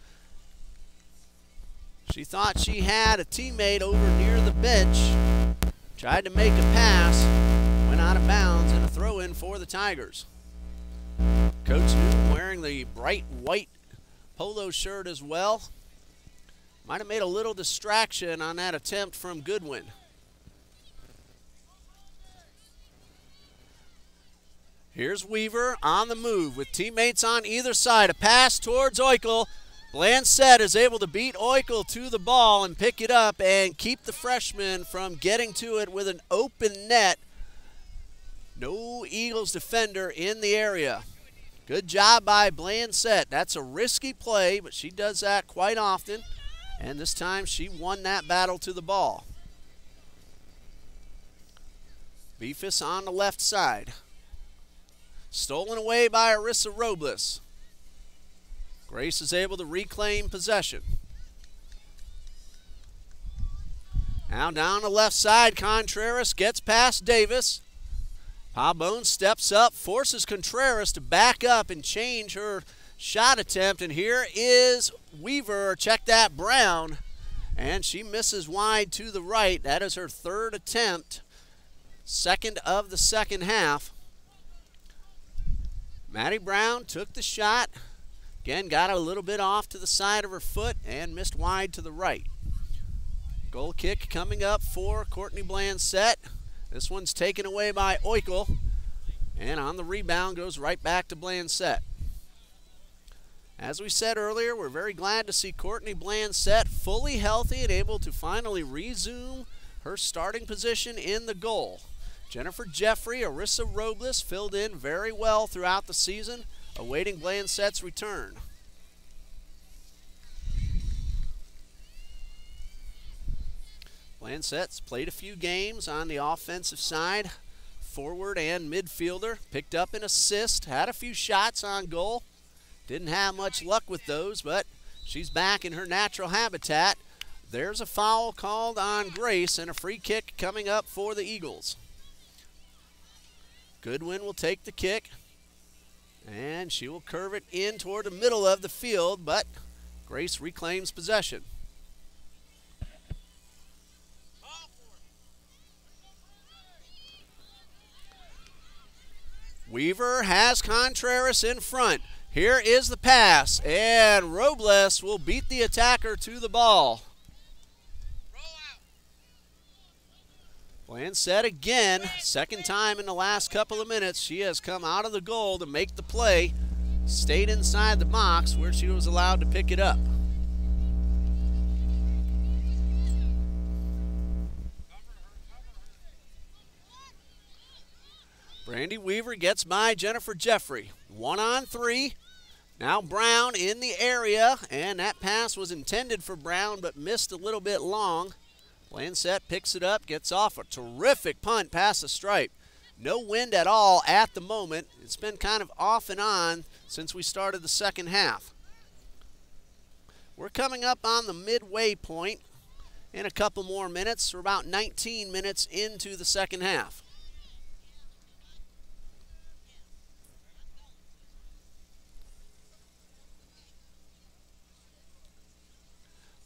She thought she had a teammate over near the bench. Tried to make a pass. Went out of bounds, and a throw-in for the Tigers. Coach Newton wearing the bright white polo shirt as well. Might have made a little distraction on that attempt from Goodwin. Here's Weaver on the move with teammates on either side. A pass towards Oikel. Blansett is able to beat Oikel to the ball and pick it up and keep the freshman from getting to it with an open net. No Eagles defender in the area. Good job by Blansett. That's a risky play, but she does that quite often. And this time she won that battle to the ball. Beefus on the left side. Stolen away by Arissa Robles. Grace is able to reclaim possession. Now down the left side, Contreras gets past Davis. Pabon steps up, forces Contreras to back up and change her shot attempt. And here is Weaver, check that, Brown. And she misses wide to the right. That is her third attempt, second of the second half. Maddie Brown took the shot. Again, got a little bit off to the side of her foot and missed wide to the right. Goal kick coming up for Courtney Blansett. This one's taken away by Oikel. And on the rebound goes right back to Blansett. As we said earlier, we're very glad to see Courtney Blansett fully healthy and able to finally resume her starting position in the goal. Jennifer Jeffrey, Arissa Robles filled in very well throughout the season, awaiting Blansett's return. Blansett's played a few games on the offensive side, forward and midfielder, picked up an assist, had a few shots on goal. Didn't have much luck with those, but she's back in her natural habitat. There's a foul called on Grace and a free kick coming up for the Eagles. Goodwin will take the kick, and she will curve it in toward the middle of the field, but Grace reclaims possession. Weaver has Contreras in front. Here is the pass, and Robles will beat the attacker to the ball. Blansett again, second time in the last couple of minutes. She has come out of the goal to make the play. Stayed inside the box where she was allowed to pick it up. Brandy Weaver gets by Jennifer Jeffrey. 1-on-3. Now Brown in the area, and that pass was intended for Brown but missed a little bit long. Blansett picks it up, gets off a terrific punt past the stripe. No wind at all at the moment. It's been kind of off and on since we started the second half. We're coming up on the midway point in a couple more minutes. We're about 19 minutes into the second half.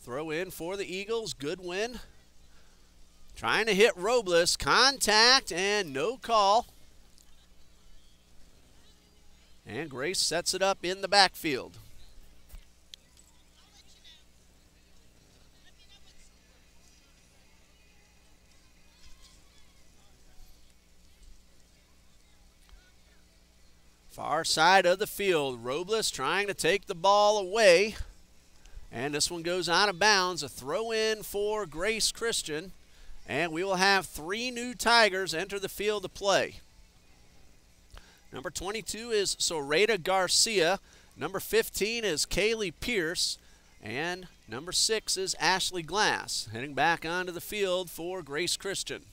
Throw in for the Eagles. Goodwin trying to hit Robles. Contact and no call. And Grace sets it up in the backfield. Far side of the field. Robles trying to take the ball away. And this one goes out of bounds. A throw in for Grace Christian. And we will have 3 new Tigers enter the field to play. Number 22 is Soreta Garcia. Number 15 is Kaylee Pierce. And number 6 is Ashley Glass. Heading back onto the field for Grace Christian.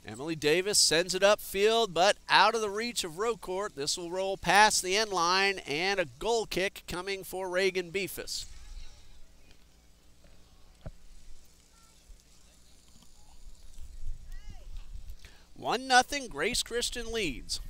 Emily Davis sends it upfield, but out of the reach of Rocourt. This will roll past the end line, and a goal kick coming for Reagan Beefus. One 0 Grace Christian leads.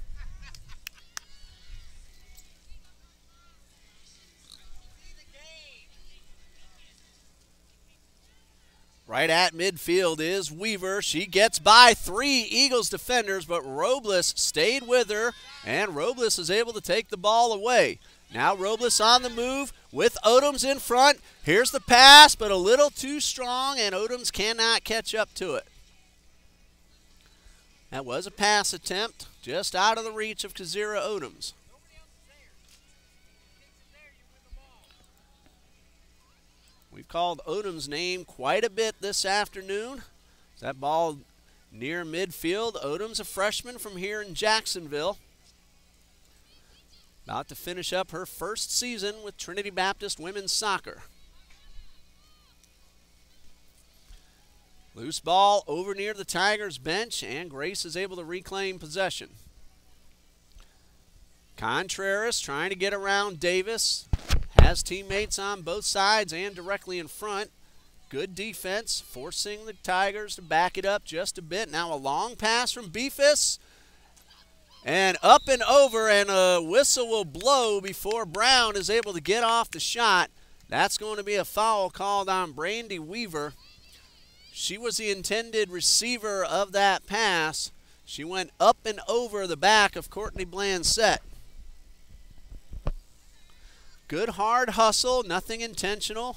Right at midfield is Weaver. She gets by 3 Eagles defenders, but Robles stayed with her, and Robles is able to take the ball away. Now Robles on the move with Odoms in front. Here's the pass, but a little too strong, and Odoms cannot catch up to it. That was a pass attempt, just out of the reach of Kazira Odoms. We've called Odom's name quite a bit this afternoon. That ball near midfield. Odom's a freshman from here in Jacksonville. About to finish up her first season with Trinity Baptist Women's Soccer. Loose ball over near the Tigers bench, and Grace is able to reclaim possession. Contreras trying to get around Davis. Has teammates on both sides and directly in front. Good defense, forcing the Tigers to back it up just a bit. Now a long pass from Beefus. And up and over, and a whistle will blow before Brown is able to get off the shot. That's going to be a foul called on Brandy Weaver. She was the intended receiver of that pass. She went up and over the back of Courtney Blanchette. Good hard hustle, nothing intentional.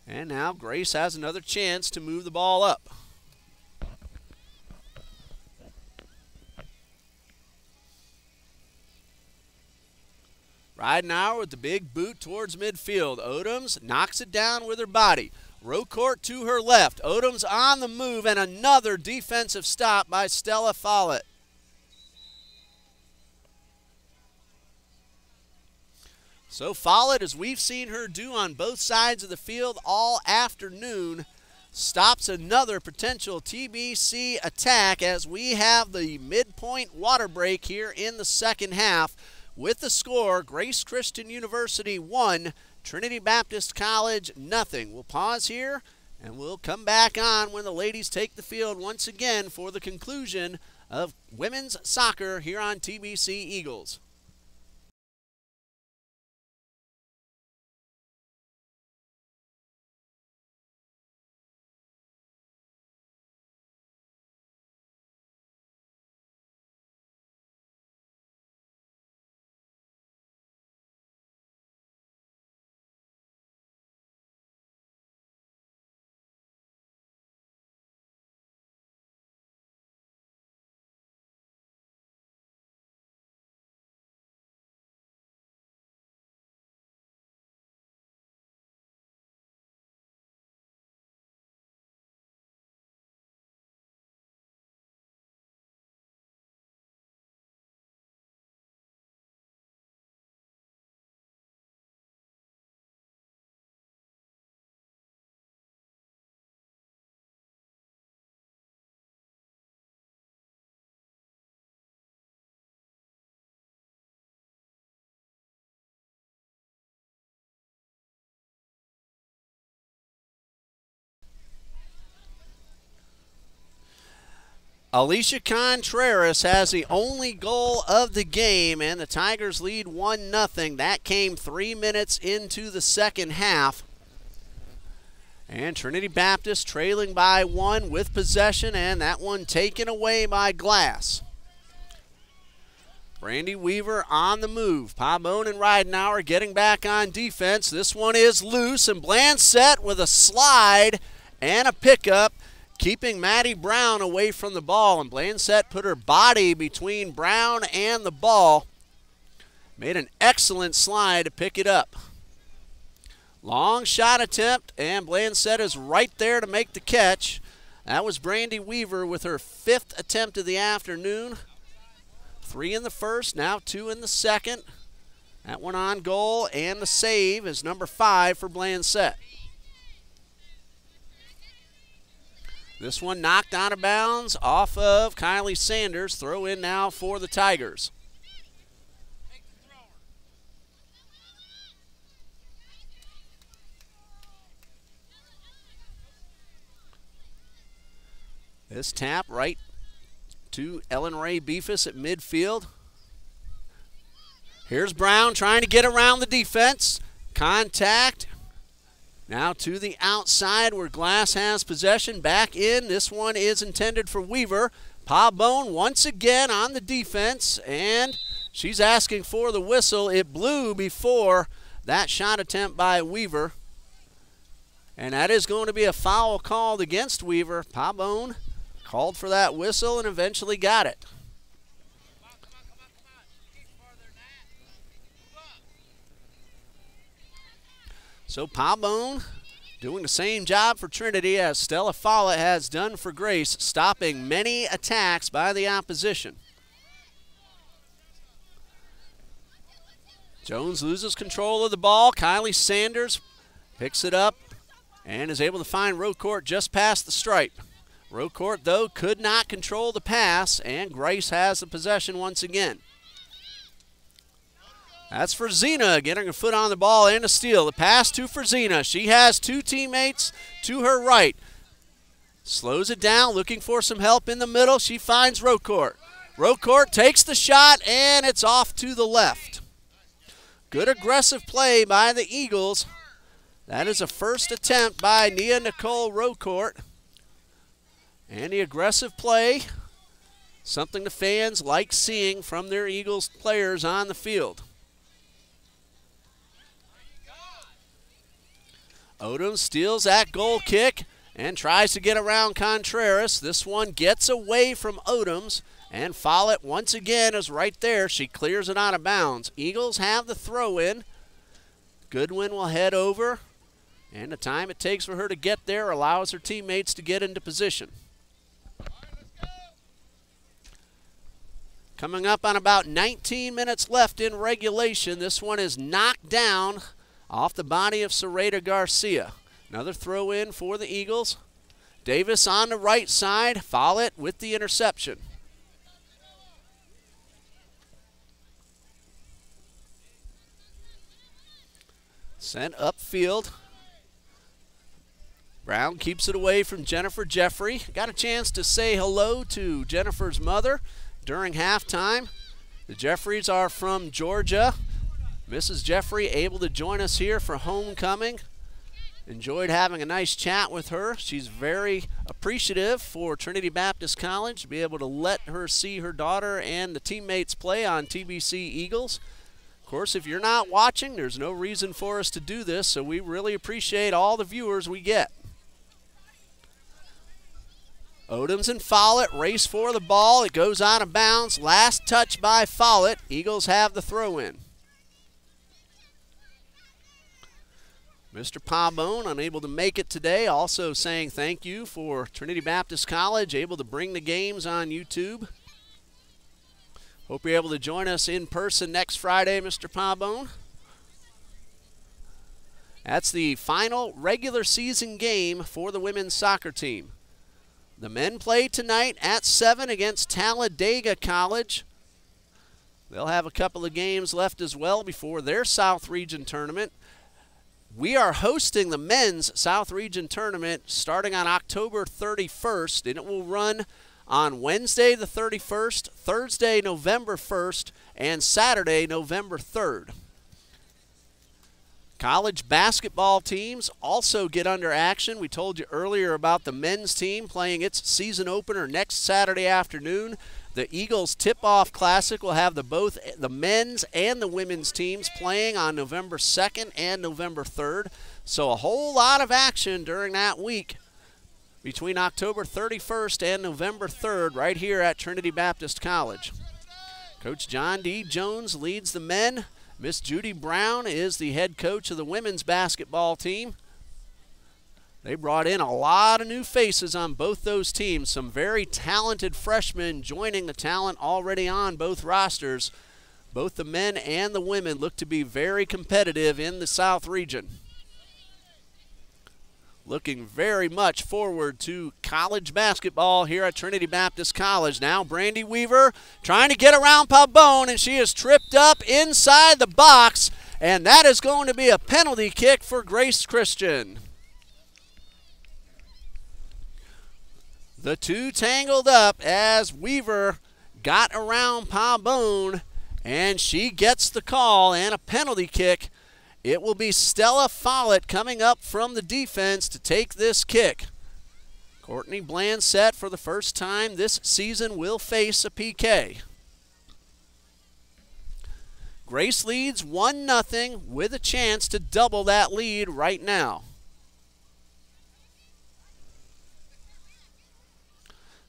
And now Grace has another chance to move the ball up. Ridenauer with the big boot towards midfield. Odoms knocks it down with her body. Rocourt to her left. Odoms on the move, and another defensive stop by Stella Follett. So Follett, as we've seen her do on both sides of the field all afternoon, stops another potential TBC attack as we have the midpoint water break here in the second half. With the score, Grace Christian University 1, Trinity Baptist College 0. We'll pause here, and we'll come back on when the ladies take the field once again for the conclusion of women's soccer here on TBC Eagles. Alicia Contreras has the only goal of the game, and the Tigers lead 1-0. That came 3 minutes into the second half. And Trinity Baptist trailing by 1 with possession, and that one taken away by Glass. Brandy Weaver on the move. Pabon and Ridenauer getting back on defense. This one is loose, and Blanchette with a slide and a pickup, keeping Maddie Brown away from the ball. And Blanchette put her body between Brown and the ball. Made an excellent slide to pick it up. Long shot attempt, and Blanchette is right there to make the catch. That was Brandy Weaver with her 5th attempt of the afternoon. 3 in the first, now 2 in the second. That one on goal, and the save is number 5 for Blanchette. This one knocked out of bounds off of Kylie Sanders. Throw in now for the Tigers. This tap right to Ellen Ray Beefus at midfield. Here's Brown trying to get around the defense. Contact. Now to the outside where Glass has possession. Back in. This one is intended for Weaver. Pabon once again on the defense, and she's asking for the whistle. It blew before that shot attempt by Weaver. And that is going to be a foul called against Weaver. Pabon called for that whistle and eventually got it. So Pabon doing the same job for Trinity as Stella Follett has done for Grace, stopping many attacks by the opposition. Jones loses control of the ball. Kylie Sanders picks it up and is able to find Rocourt just past the stripe. Rocourt, though, could not control the pass, and Grace has the possession once again. That's for Zena, getting her foot on the ball and a steal. The pass to Zena. She has 2 teammates to her right. Slows it down, looking for some help in the middle. She finds Rocourt. Rocourt takes the shot, and it's off to the left. Good aggressive play by the Eagles. That is a first attempt by Nia Nicole Rocourt. And the aggressive play, something the fans like seeing from their Eagles players on the field. Odom steals that goal kick and tries to get around Contreras. This one gets away from Odoms, and Follett once again is right there. She clears it out of bounds. Eagles have the throw in. Goodwin will head over, and the time it takes for her to get there allows her teammates to get into position. Coming up on about 19 minutes left in regulation. This one is knocked down off the body of Sereda Garcia. Another throw in for the Eagles. Davis on the right side. Follett with the interception. Sent upfield. Brown keeps it away from Jennifer Jeffrey. Got a chance to say hello to Jennifer's mother during halftime. The Jeffreys are from Georgia. Mrs. Jeffrey able to join us here for homecoming. Enjoyed having a nice chat with her. She's very appreciative for Trinity Baptist College to be able to let her see her daughter and the teammates play on TBC Eagles. Of course, if you're not watching, there's no reason for us to do this, so we really appreciate all the viewers we get. Odoms and Follett race for the ball. It goes out of bounds. Last touch by Follett. Eagles have the throw-in. Mr. Pabon unable to make it today, also saying thank you for Trinity Baptist College, able to bring the games on YouTube. Hope you're able to join us in person next Friday, Mr. Pabon. That's the final regular season game for the women's soccer team. The men play tonight at 7 against Talladega College. They'll have a couple of games left as well before their South Region tournament. We are hosting the men's South Region tournament starting on October 31st, and it will run on Wednesday the 31st, Thursday November 1st, and Saturday November 3rd. College basketball teams also get under action. We told you earlier about the men's team playing its season opener next Saturday afternoon. The Eagles Tip-Off Classic will have both the men's and the women's teams playing on November 2nd and November 3rd. So a whole lot of action during that week between October 31st and November 3rd right here at Trinity Baptist College. Coach John D. Jones leads the men. Miss Judy Brown is the head coach of the women's basketball team. They brought in a lot of new faces on both those teams. Some very talented freshmen joining the talent already on both rosters. Both the men and the women look to be very competitive in the South region. Looking very much forward to college basketball here at Trinity Baptist College. Now Brandy Weaver trying to get around Pabone, and she is tripped up inside the box, and that is going to be a penalty kick for Grace Christian. The two tangled up as Weaver got around Pabone, and she gets the call and a penalty kick. It will be Stella Follett coming up from the defense to take this kick. Courtney Blandsett, for the first time this season, will face a PK. Grace leads 1-0 with a chance to double that lead right now.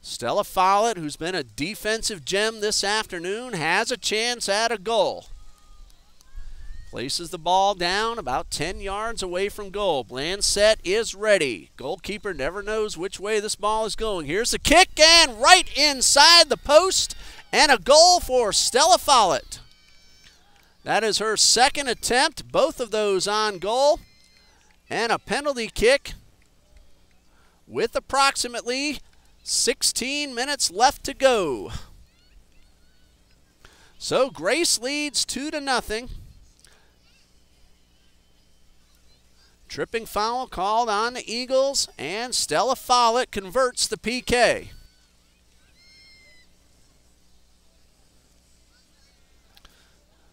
Stella Follett, who's been a defensive gem this afternoon, has a chance at a goal. Places the ball down about 10 yards away from goal. Blandsett is ready. Goalkeeper never knows which way this ball is going. Here's the kick, and right inside the post, and a goal for Stella Follett. That is her second attempt, both of those on goal, and a penalty kick with approximately 16 minutes left to go. So Grace leads 2-0. Tripping foul called on the Eagles, and Stella Follett converts the PK.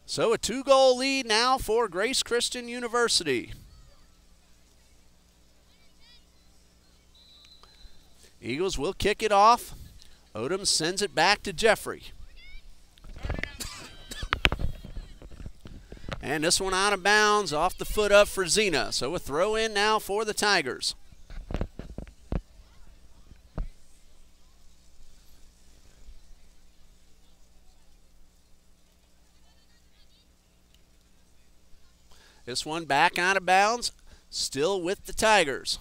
So a 2-goal lead now for Grace Christian University. Eagles will kick it off. Odom sends it back to Jeffrey. And this one out of bounds off the foot of Frazina. So a throw in now for the Tigers. This one back out of bounds, still with the Tigers.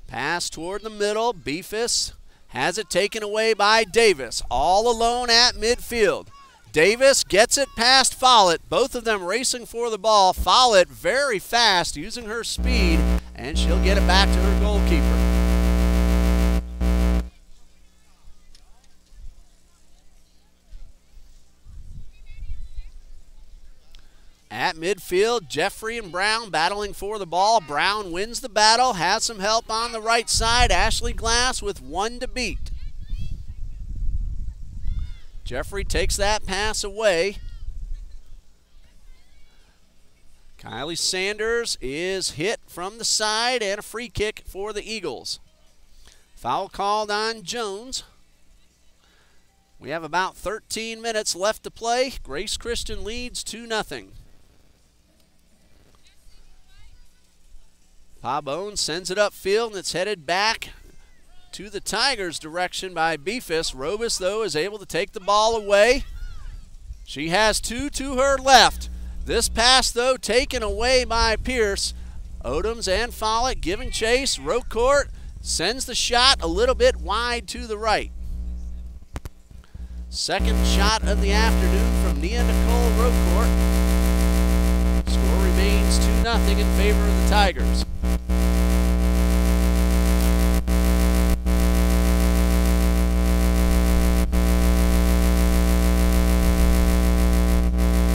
Pass toward the middle. Beefus has it taken away by Davis, all alone at midfield. Davis gets it past Follett, both of them racing for the ball. Follett very fast, using her speed, and she'll get it back to her goalkeeper. At midfield, Jeffrey and Brown battling for the ball. Brown wins the battle, has some help on the right side. Ashley Glass with one to beat. Jeffrey takes that pass away. Kylie Sanders is hit from the side, and a free kick for the Eagles. Foul called on Jones. We have about 13 minutes left to play. Grace Christian leads 2-0. Pabone sends it upfield, and it's headed back to the Tigers' direction by Beefus. Robus, though, is able to take the ball away. She has two to her left. This pass, though, taken away by Pierce. Odoms and Follett giving chase. Rocourt sends the shot a little bit wide to the right. Second shot of the afternoon from Nia Nicole Rocourt. Score remains 2-0 in favor of the Tigers.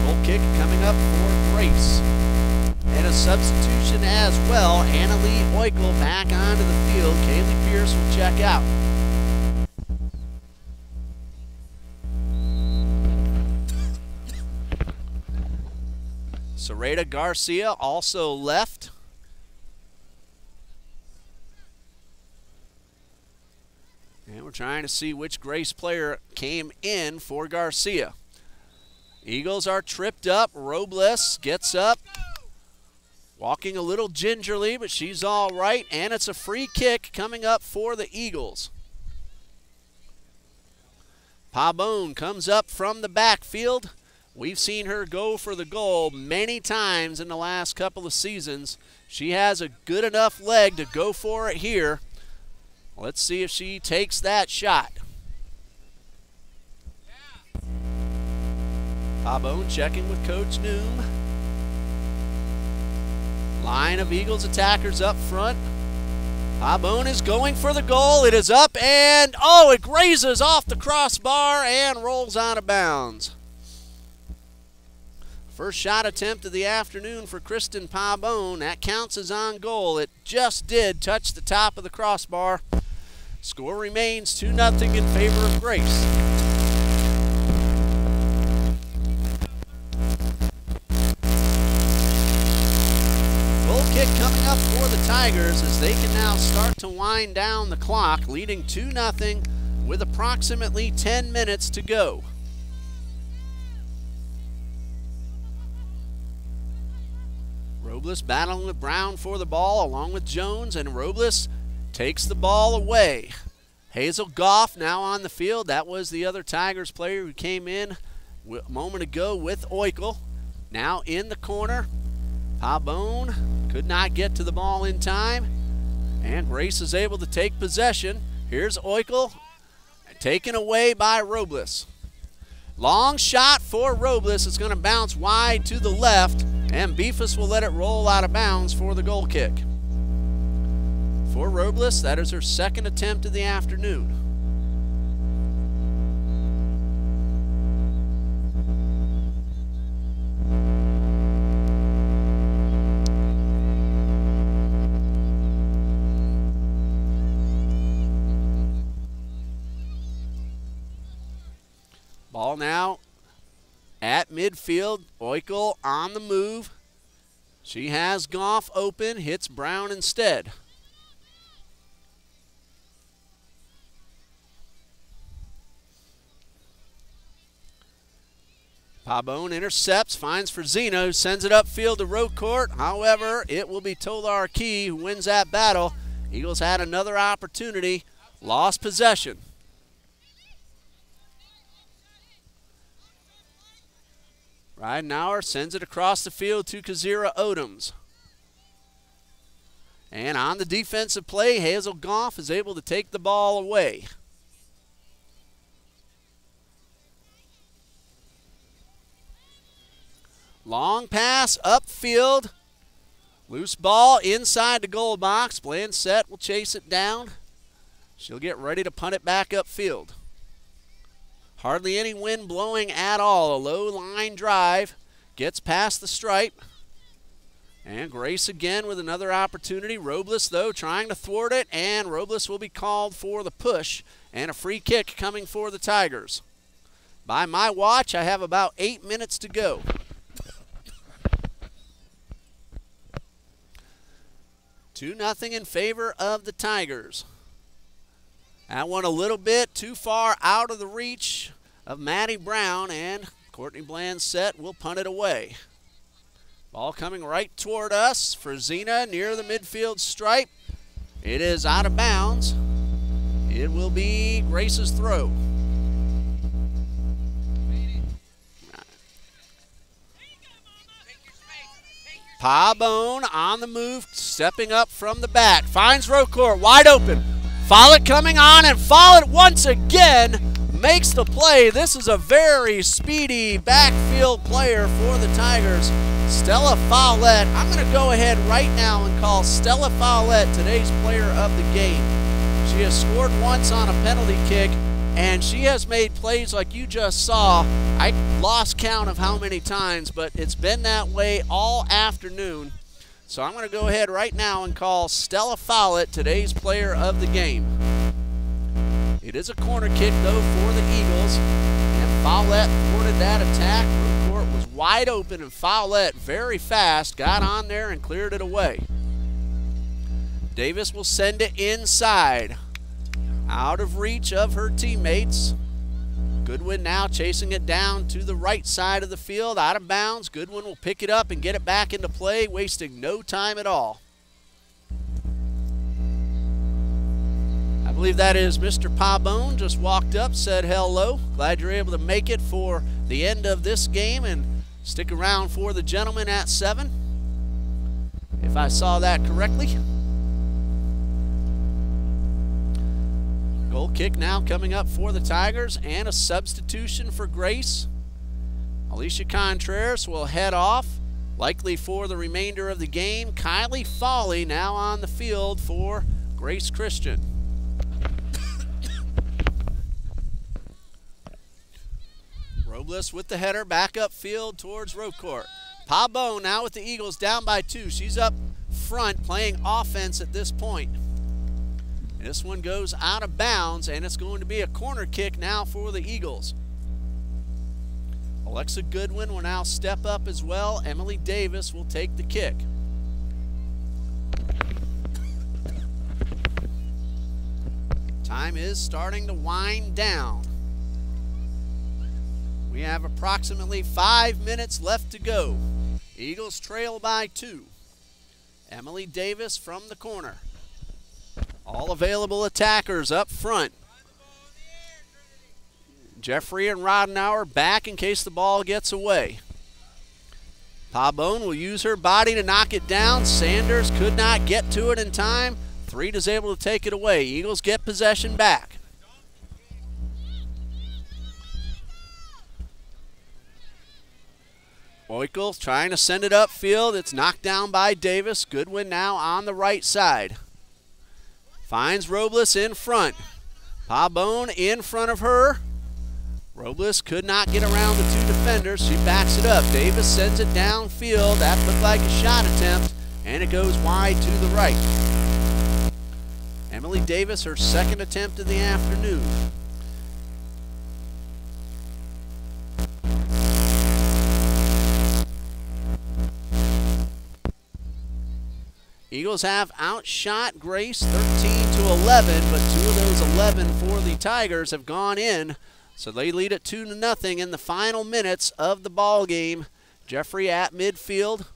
Goal kick coming up for Grace. And a substitute substitution as well. Annalie Oikel back onto the field. Kaylee Pierce will check out. Sareda Garcia also left. And we're trying to see which Grace player came in for Garcia. Eagles are tripped up. Robles gets up, walking a little gingerly, but she's all right. And it's a free kick coming up for the Eagles. Pabon comes up from the backfield. We've seen her go for the goal many times in the last couple of seasons. She has a good enough leg to go for it here. Let's see if she takes that shot. Pabon checking with Coach Noom. Line of Eagles attackers up front. Pabon is going for the goal. It is up and, oh, it grazes off the crossbar and rolls out of bounds. First shot attempt of the afternoon for Kristen Pabon. That counts as on goal. It just did touch the top of the crossbar. Score remains 2-0 in favor of Grace. Goal kick coming up for the Tigers as they can now start to wind down the clock, leading 2-0 with approximately 10 minutes to go. Robles battling with Brown for the ball along with Jones, and Robles takes the ball away. Hazel Goff now on the field. That was the other Tigers player who came in a moment ago with Oikel. Now in the corner. Pabon could not get to the ball in time, and Grace is able to take possession. Here's Oikel, taken away by Robles. Long shot for Robles. It's going to bounce wide to the left, and Beefus will let it roll out of bounds for the goal kick. For Robles, that is her second attempt of the afternoon. Ball now at midfield. Oikel on the move. She has Goff open, hits Brown instead. Pabon intercepts, finds for Zena, who sends it upfield to Rocourt. However, it will be Tolar Key who wins that battle. Eagles had another opportunity, lost possession. Ridenauer sends it across the field to Kazira Odoms. And on the defensive play, Hazel Goff is able to take the ball away. Long pass upfield. Loose ball inside the goal box. Blanchette will chase it down. She'll get ready to punt it back upfield. Hardly any wind blowing at all. A low line drive. Gets past the stripe. And Grace again with another opportunity. Robles, though, trying to thwart it. And Robles will be called for the push. And a free kick coming for the Tigers. By my watch, I have about 8 minutes to go. 2-0 in favor of the Tigers. That one a little bit too far out of the reach of Maddie Brown, and Courtney Blanchette will punt it away. Ball coming right toward us for Zena near the midfield stripe. It is out of bounds. It will be Grace's throw. Pabon on the move, stepping up from the back. Finds Rocourt wide open. Follett coming on, and Follett once again makes the play. This is a very speedy backfield player for the Tigers. Stella Follett. I'm going to go ahead right now and call Stella Follett today's player of the game. She has scored once on a penalty kick, and she has made plays like you just saw. I lost count of how many times, but it's been that way all afternoon. So I'm going to go ahead right now and call Stella Follett today's player of the game. It is a corner kick, though, for the Eagles. And Follett thwarted that attack. Roadcourt was wide open, and Follett, very fast, got on there and cleared it away. Davis will send it inside, out of reach of her teammates. Goodwin now chasing it down to the right side of the field, out of bounds. Goodwin will pick it up and get it back into play, wasting no time at all. I believe that is Mr. Pabone, just walked up, said hello. Glad you're able to make it for the end of this game and stick around for the gentleman at 7, if I saw that correctly. Goal kick now coming up for the Tigers, and a substitution for Grace. Alicia Contreras will head off, likely for the remainder of the game. Kylie Foley now on the field for Grace Christian. Robles with the header back upfield towards Roadcourt. Pabone now with the Eagles down by 2. She's up front playing offense at this point. This one goes out of bounds, and it's going to be a corner kick now for the Eagles. Alexa Goodwin will now step up as well. Emily Davis will take the kick. Time is starting to wind down. We have approximately 5 minutes left to go. Eagles trail by 2. Emily Davis from the corner. All available attackers up front. Jeffrey and Rodenauer back in case the ball gets away. Pabone will use her body to knock it down. Sanders could not get to it in time. Threed is able to take it away. Eagles get possession back. Boykel trying to send it upfield. It's knocked down by Davis. Goodwin now on the right side. Finds Robles in front. Pabone in front of her. Robles could not get around the 2 defenders. She backs it up. Davis sends it downfield. That looked like a shot attempt, and it goes wide to the right. Emily Davis, her second attempt of the afternoon. Eagles have outshot Grace 13-11, but 2 of those 11 for the Tigers have gone in, so they lead it 2-0 in the final minutes of the ball game. Jeffrey at midfield.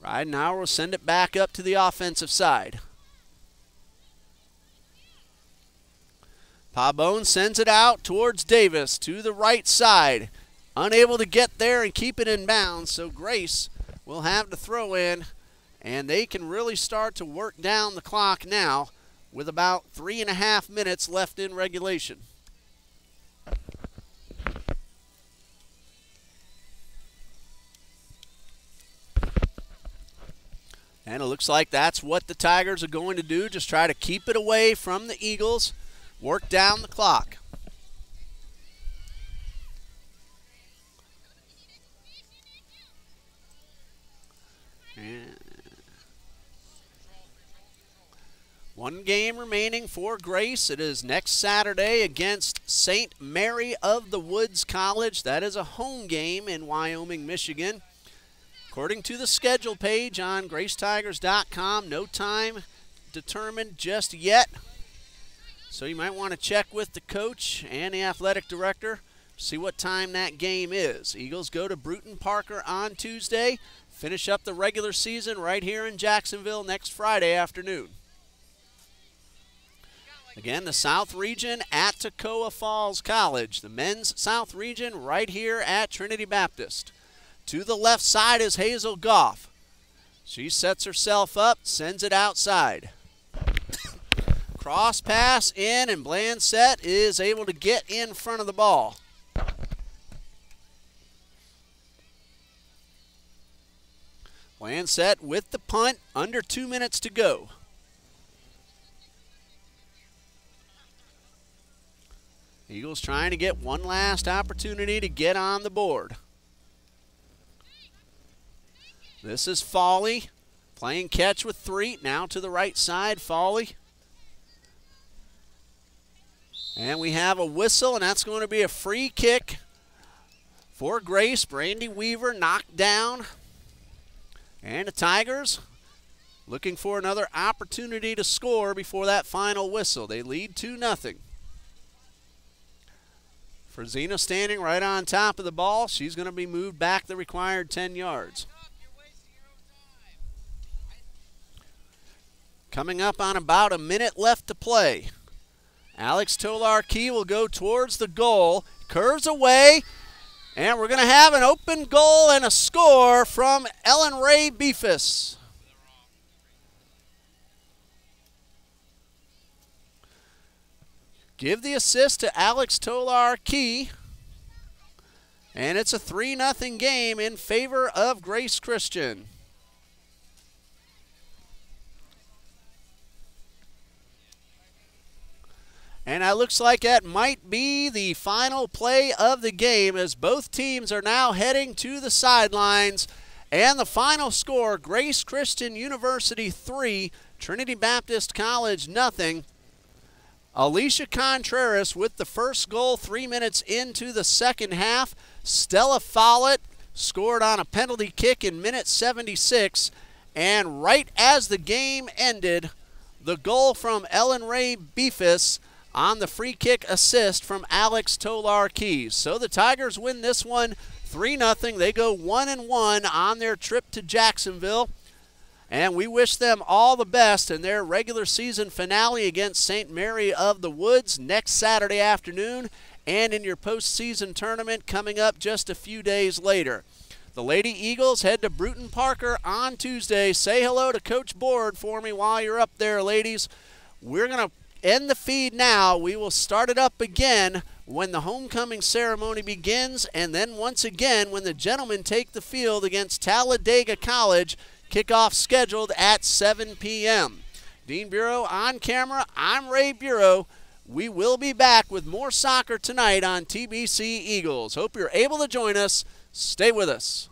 Ridenauer will send it back up to the offensive side. Pabone sends it out towards Davis to the right side. Unable to get there and keep it in bounds, so Grace will have to throw in. And they can really start to work down the clock now with about 3.5 minutes left in regulation. And it looks like that's what the Tigers are going to do, just try to keep it away from the Eagles, work down the clock. And 1 game remaining for Grace. It is next Saturday against St. Mary of the Woods College. That is a home game in Wyoming, Michigan. According to the schedule page on GraceTigers.com, no time determined just yet. So you might want to check with the coach and the athletic director, see what time that game is. Eagles go to Bruton Parker on Tuesday, finish up the regular season right here in Jacksonville next Friday afternoon. Again, the South Region at Toccoa Falls College. The men's South Region right here at Trinity Baptist. To the left side is Hazel Goff. She sets herself up, sends it outside. Cross pass in, and Blanchette is able to get in front of the ball. Blanchette with the punt, under 2 minutes to go. Eagles trying to get one last opportunity to get on the board. This is Foley playing catch with Threet. Now to the right side, Foley. And we have a whistle, and that's going to be a free kick for Grace. Brandy Weaver knocked down. And the Tigers looking for another opportunity to score before that final whistle. They lead 2-0. Frazina standing right on top of the ball. She's going to be moved back the required 10 yards. Coming up on about a minute left to play. Alex Tolar-Key will go towards the goal, curves away, and we're going to have an open goal and a score from Ellen Ray Beefus. Give the assist to Alex Tolar-Key, and it's a 3-0 game in favor of Grace Christian. And it looks like that might be the final play of the game as both teams are now heading to the sidelines. And the final score, Grace Christian University 3, Trinity Baptist College 0. Alicia Contreras with the first goal 3 minutes into the second half. Stella Follett scored on a penalty kick in minute 76. And right as the game ended, the goal from Ellen Ray Beefus on the free kick assist from Alex Tolar-Key. So the Tigers win this one 3-0. They go 1-1 on their trip to Jacksonville. And we wish them all the best in their regular season finale against St. Mary of the Woods next Saturday afternoon, and in your postseason tournament coming up just a few days later. The Lady Eagles head to Bruton Parker on Tuesday. Say hello to Coach Board for me while you're up there, ladies. We're going to end the feed now. We will start it up again when the homecoming ceremony begins, and then once again when the gentlemen take the field against Talladega College. Kickoff scheduled at 7 p.m. Dean Bureau on camera. I'm Ray Bureau. We will be back with more soccer tonight on TBC Eagles. Hope you're able to join us. Stay with us.